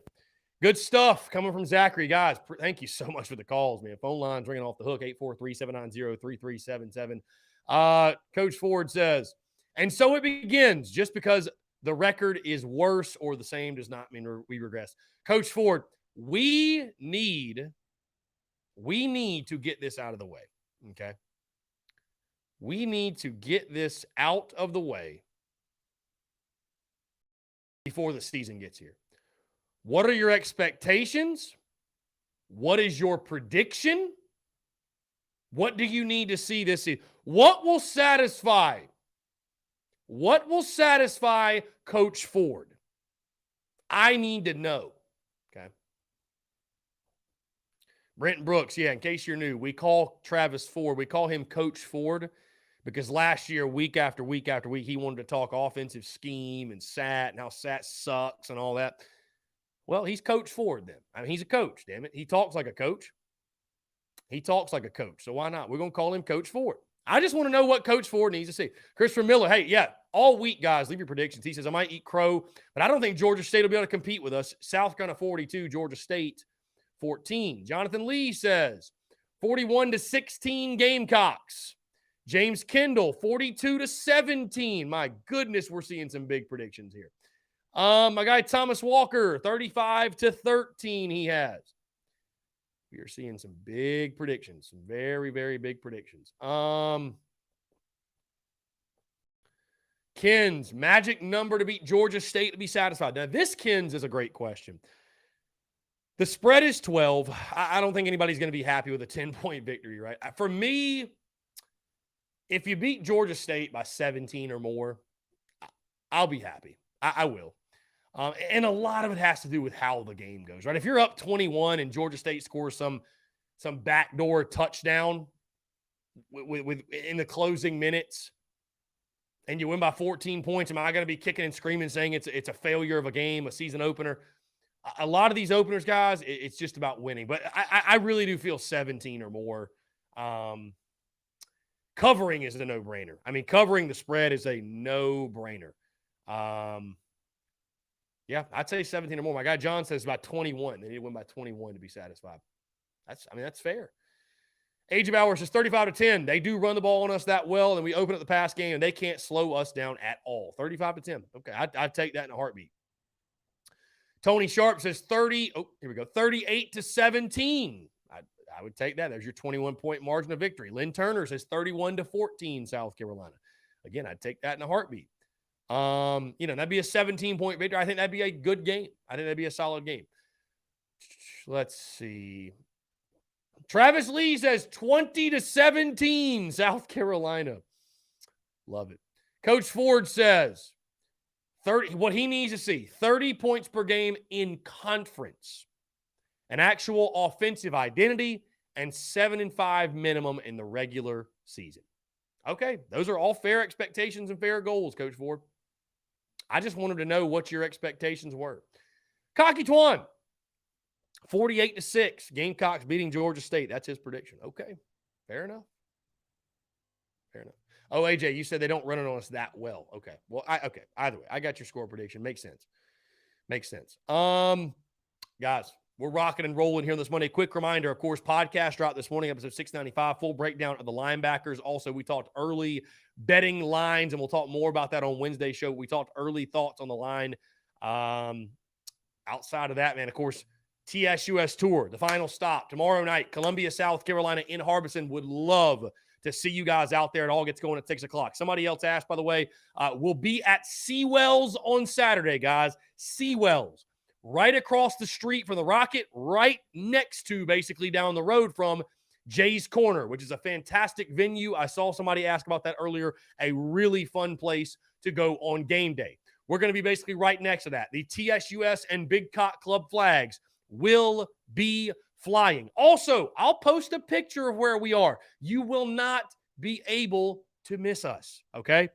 Good stuff coming from Zachary. Guys, thank you so much for the calls, man. Phone lines ringing off the hook, 843-790-3377. Coach Ford says, and so it begins. Just because the record is worse or the same does not mean we regress. Coach Ford, we need to get this out of the way, okay? We need to get this out of the way before the season gets here. What are your expectations? What is your prediction? What do you need to see this season? What will satisfy Coach Ford? I need to know. Okay. Brent Brooks, yeah, in case you're new, we call Travis Ford, we call him Coach Ford because last year, week after week after week, he wanted to talk offensive scheme and SAT and how SAT sucks and all that. Well, he's Coach Ford then. I mean, he's a coach, damn it. He talks like a coach. So why not? We're going to call him Coach Ford. I just want to know what Coach Ford needs to see. Christopher Miller, hey, yeah, all week, guys, leave your predictions. He says, I might eat crow, but I don't think Georgia State will be able to compete with us. South Carolina 42, Georgia State 14. Jonathan Lee says 41-16 Gamecocks. James Kendall, 42-17. My goodness, we're seeing some big predictions here. My guy Thomas Walker, 35-13 he has. We are seeing some big predictions, some very, very big predictions. Ken's magic number to beat Georgia State to be satisfied. Now, this Ken's is a great question. The spread is 12. I don't think anybody's going to be happy with a 10-point victory, right? For me, if you beat Georgia State by 17 or more, I'll be happy. I will. And a lot of it has to do with how the game goes, right? If you're up 21 and Georgia State scores some backdoor touchdown with in the closing minutes, and you win by 14 points, am I going to be kicking and screaming saying it's a failure of a game, a season opener? A lot of these openers, guys, it's just about winning. But I really do feel 17 or more. Covering is a no-brainer. I mean, covering the spread is a no-brainer. Yeah, I'd say 17 or more. My guy John says about 21. They need to win by 21 to be satisfied. That's fair. Age of Hours is 35-10. They do run the ball on us that well, and we open up the pass game, and they can't slow us down at all. 35-10. Okay, I'd take that in a heartbeat. Tony Sharp says 38-17. I would take that. There's your 21-point margin of victory. Lynn Turner says 31-14 South Carolina. Again, I'd take that in a heartbeat. That'd be a 17-point victory. I think that'd be a good game. I think that'd be a solid game. Let's see. Travis Lee says 20-17 South Carolina. Love it. Coach Ford says 30. What he needs to see, 30 points per game in conference, an actual offensive identity, and 7-5 minimum in the regular season. Okay, those are all fair expectations and fair goals, Coach Ford. I just wanted to know what your expectations were. Cocky Twan, 48-6. Gamecocks beating Georgia State. That's his prediction. Okay, fair enough. Fair enough. Oh, AJ, you said they don't run it on us that well. Okay. Well, okay. Either way, I got your score prediction. Makes sense. Guys, we're rocking and rolling here this Monday. Quick reminder, of course, podcast dropped this morning, episode 695, full breakdown of the linebackers. Also, we talked early betting lines, and we'll talk more about that on Wednesday's show. We talked early thoughts on the line. Outside of that, man, of course, TSUS Tour, the final stop tomorrow night, Columbia, South Carolina in Harbison. Would love to see you guys out there. It all gets going at 6 o'clock. Somebody else asked, by the way, we'll be at Seawells on Saturday, guys. Seawells, right across the street from the Rocket, right next to, basically down the road from Jay's Corner, which is a fantastic venue. I saw somebody ask about that earlier. A really fun place to go on game day. We're going to be basically right next to that. The TSUS and Big Cock Club flags will be flying. Also, I'll post a picture of where we are. You will not be able to miss us, okay?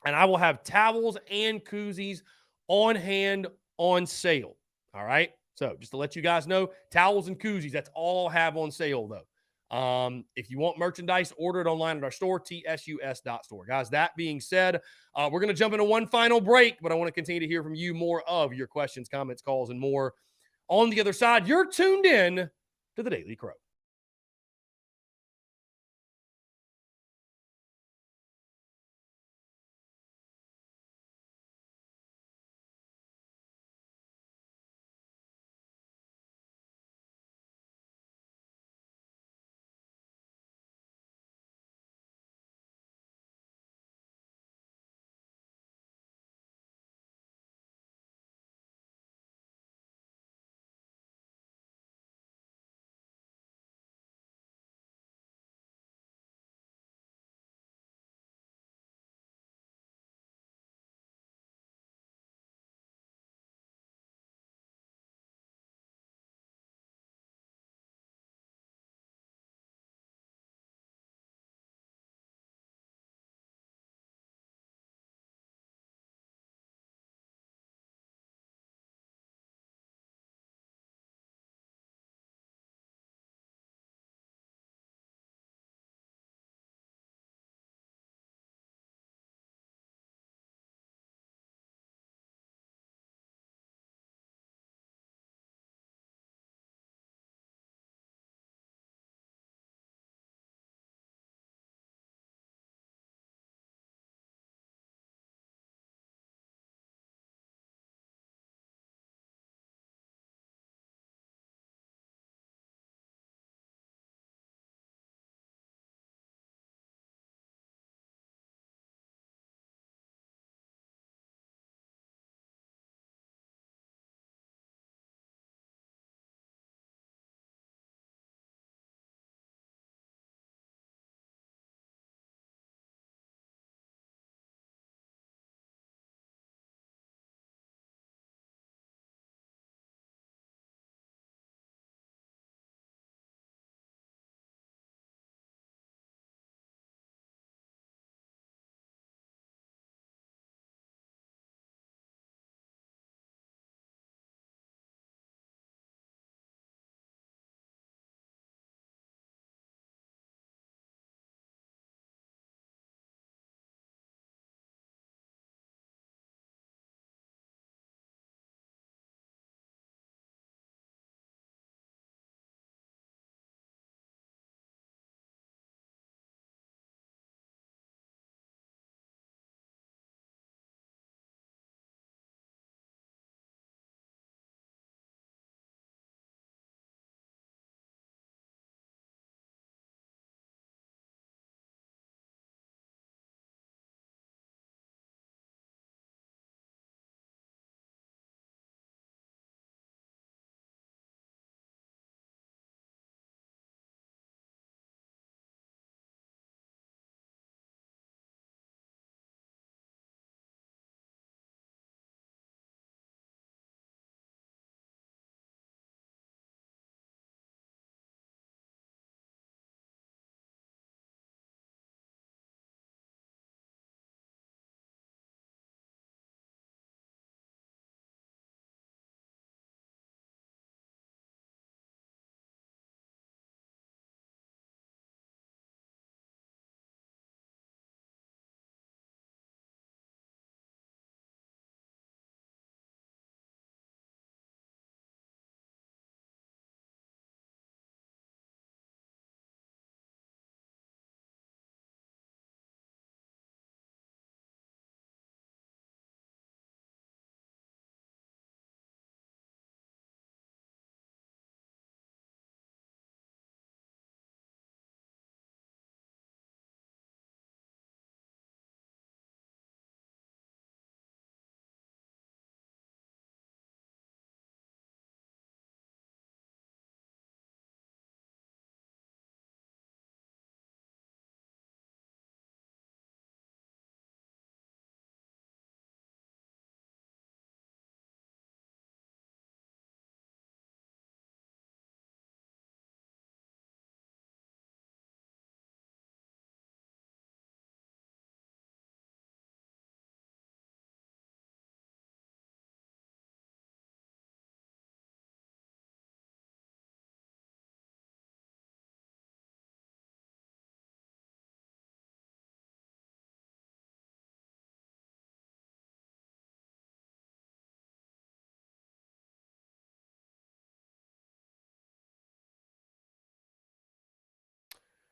And I will have towels and koozies on hand on sale, all right? So just to let you guys know, towels and koozies, that's all I'll have on sale, though. If you want merchandise, order it online at our store, tsus.store. Guys, that being said, we're going to jump into one final break, but I want to continue to hear from you more of your questions, comments, calls, and more. On the other side, you're tuned in to the Daily Crow.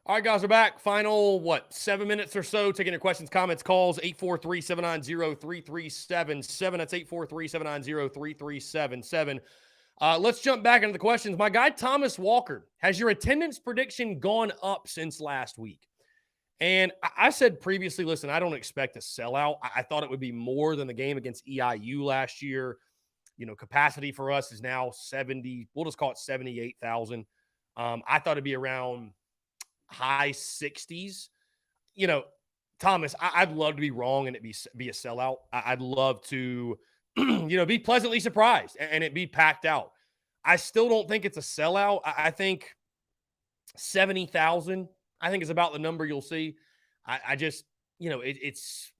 All right, guys, we're back. Final, 7 minutes or so, taking your questions, comments, calls, 843-790-3377. That's 843-790-3377. Let's jump back into the questions. My guy, Thomas Walker, has your attendance prediction gone up since last week? And I said previously, listen, I don't expect a sellout. I thought it would be more than the game against EIU last year. Capacity for us is now 70, we'll just call it 78,000. I thought it'd be around high 60s. Thomas, I'd love to be wrong and it be a sellout. I'd love to, be pleasantly surprised and it be packed out. I still don't think it's a sellout. I think 70,000, I think is about the number you'll see. I just, it's,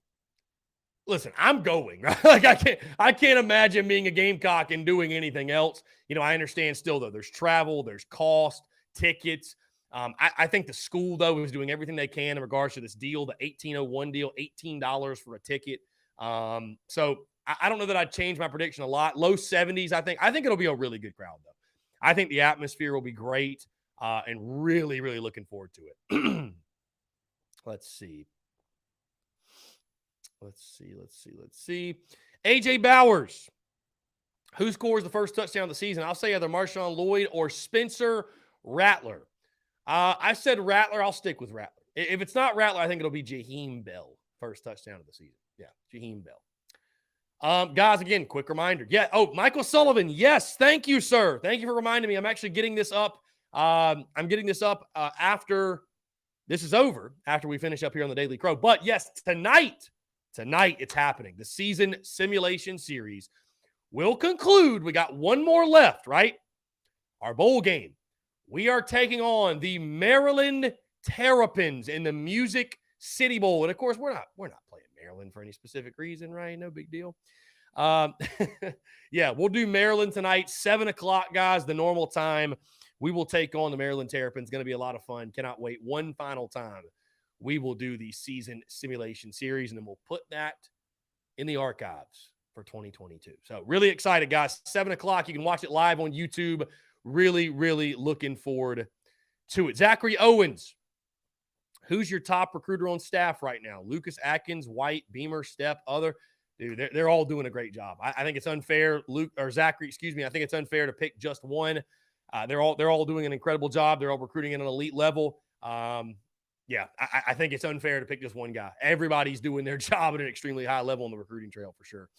listen, I'm going, right? Like I can't imagine being a Gamecock and doing anything else. I understand still though, there's travel, there's cost, tickets. I think the school, though, is doing everything they can in regards to this deal, the 1801 deal, $18 for a ticket. So I don't know that I'd change my prediction a lot. Low 70s, I think it'll be a really good crowd, though. I think the atmosphere will be great and really, really looking forward to it. Let's see. AJ Bowers. Who scores the first touchdown of the season? I'll say either Marshawn Lloyd or Spencer Rattler. I said Rattler. I'll stick with Rattler. If it's not Rattler, I think it'll be Jaheim Bell. First touchdown of the season. Yeah, Jaheim Bell. Guys, again, quick reminder. Yeah. Oh, Michael Sullivan. Yes. Thank you, sir. Thank you for reminding me. I'm actually getting this up. I'm getting this up after this is over, after we finish up here on the Daily Crow. But yes, tonight it's happening. The season simulation series will conclude. We got one more left, right? Our bowl game. We are taking on the Maryland Terrapins in the Music City Bowl. And of course, we're not playing Maryland for any specific reason, right? No big deal. Yeah, we'll do Maryland tonight, 7:00, guys, the normal time. We will take on the Maryland Terrapins. Going to be a lot of fun. Cannot wait. One final time, we will do the season simulation series, and then we'll put that in the archives for 2022. So really excited, guys. 7:00. You can watch it live on YouTube. Really, really looking forward to it. Zachary Owens, who's your top recruiter on staff right now? Lucas Atkins, White, Beamer, Stepp, other. Dude, they're all doing a great job. I think it's unfair, Zachary, excuse me. I think it's unfair to pick just one. They're all doing an incredible job. They're all recruiting at an elite level. Yeah, I think it's unfair to pick just one guy. Everybody's doing their job at an extremely high level on the recruiting trail for sure.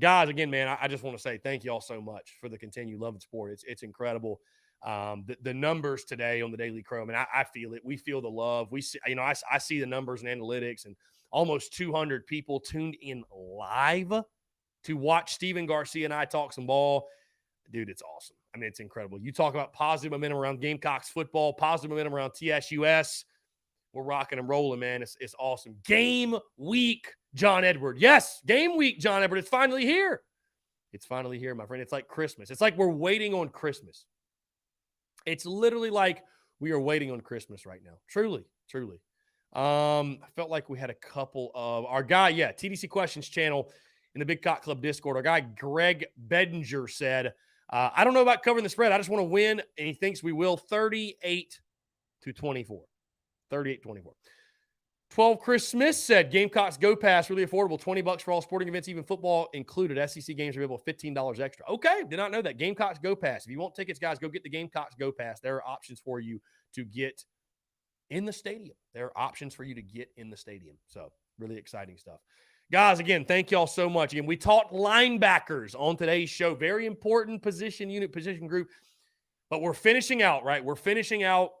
Guys, again, man, I just want to say thank you all so much for the continued love of sport. It's incredible. The numbers today on the Daily Crow, I mean, I feel it. We feel the love. We see, I see the numbers and analytics, and almost 200 people tuned in live to watch Steven Garcia and I talk some ball. Dude, it's awesome. I mean, it's incredible. You talk about positive momentum around Gamecocks football, positive momentum around TSUS. We're rocking and rolling, man. It's awesome. Game week, John Edward. Yes, game week, John Edward. It's finally here. It's finally here, my friend. It's like Christmas. It's like we're waiting on Christmas. It's literally like we are waiting on Christmas right now. Truly, truly. I felt like we had a couple of our guy, TDC Questions channel in the Big Cock Club Discord. Our guy, Greg Bedinger, said, I don't know about covering the spread. I just want to win, and he thinks we will. 38-24. 38-24. 12 Chris Smith said, Gamecocks Go Pass, really affordable, $20 for all sporting events, even football included. SEC games are available, $15 extra. Okay, did not know that. Gamecocks Go Pass. If you want tickets, guys, go get the Gamecocks Go Pass. There are options for you to get in the stadium. So really exciting stuff. Guys, again, thank y'all so much. Again, we talked linebackers on today's show. Very important position group. But we're finishing out, right? We're finishing out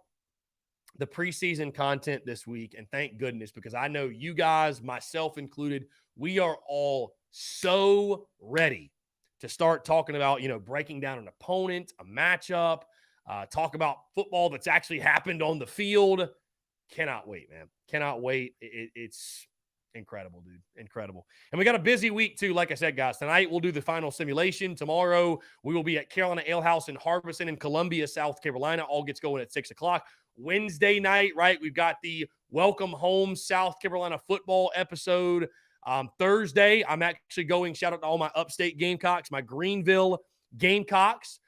the preseason content this week, and thank goodness, because I know you guys, myself included, we are all so ready to start talking about, breaking down an opponent, a matchup, talk about football that's actually happened on the field. Cannot wait, man. Cannot wait. It's incredible, dude. Incredible. And we got a busy week too. Like I said, guys, tonight we'll do the final simulation. Tomorrow we will be at Carolina Ale House in Harbison in Columbia, South Carolina. All gets going at 6:00. Wednesday night, right? We've got the Welcome Home South Carolina football episode. Thursday, I'm actually going, shout out to all my upstate Gamecocks, my Greenville Gamecocks.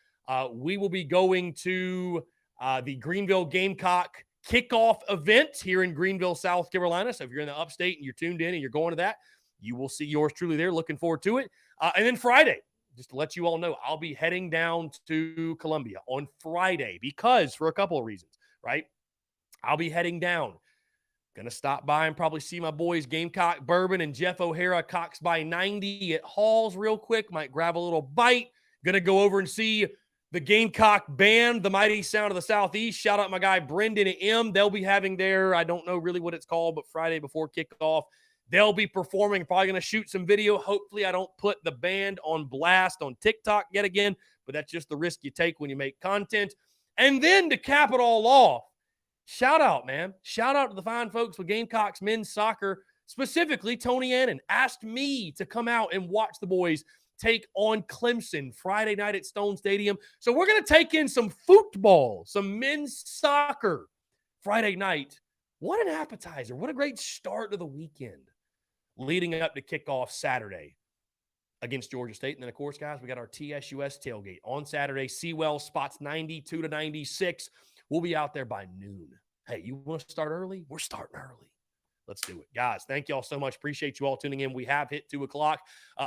We will be going to the Greenville Gamecock kickoff event here in Greenville, South Carolina. So if you're in the upstate and you're tuned in and you're going to that, you will see yours truly there. Looking forward to it. And then Friday, just to let you all know, I'll be heading down to Columbia on Friday because for a couple of reasons, right? I'll be heading down. Going to stop by and probably see my boys Gamecock Bourbon and Jeff O'Hara Cox by 90 at Halls real quick. Might grab a little bite. Going to go over and see the Gamecock Band, the Mighty Sound of the Southeast. Shout out my guy Brendan M. They'll be having their, I don't know really what it's called, but Friday before kickoff, they'll be performing. Probably going to shoot some video. Hopefully I don't put the band on blast on TikTok yet again, but that's just the risk you take when you make content. And then to cap it all off, shout out, man. Shout out to the fine folks with Gamecocks men's soccer, specifically Tony Annan asked me to come out and watch the boys take on Clemson Friday night at Stone Stadium. So we're going to take in some football, some men's soccer Friday night. What an appetizer. What a great start to the weekend leading up to kickoff Saturday against Georgia State. And then, of course, guys, we got our TSUS tailgate on Saturday. Sewell spots 92 to 96. We'll be out there by noon. Hey, you want to start early? We're starting early. Let's do it. Guys, thank you all so much. Appreciate you all tuning in. We have hit 2 o'clock.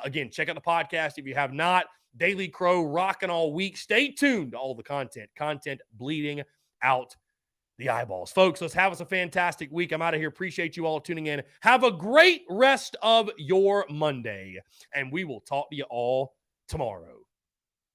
Again, check out the podcast if you have not. Daily Crow rocking all week. Stay tuned to all the content. Content bleeding out the eyeballs. Folks, let's have us a fantastic week. I'm out of here. Appreciate you all tuning in. Have a great rest of your Monday, and we will talk to you all tomorrow.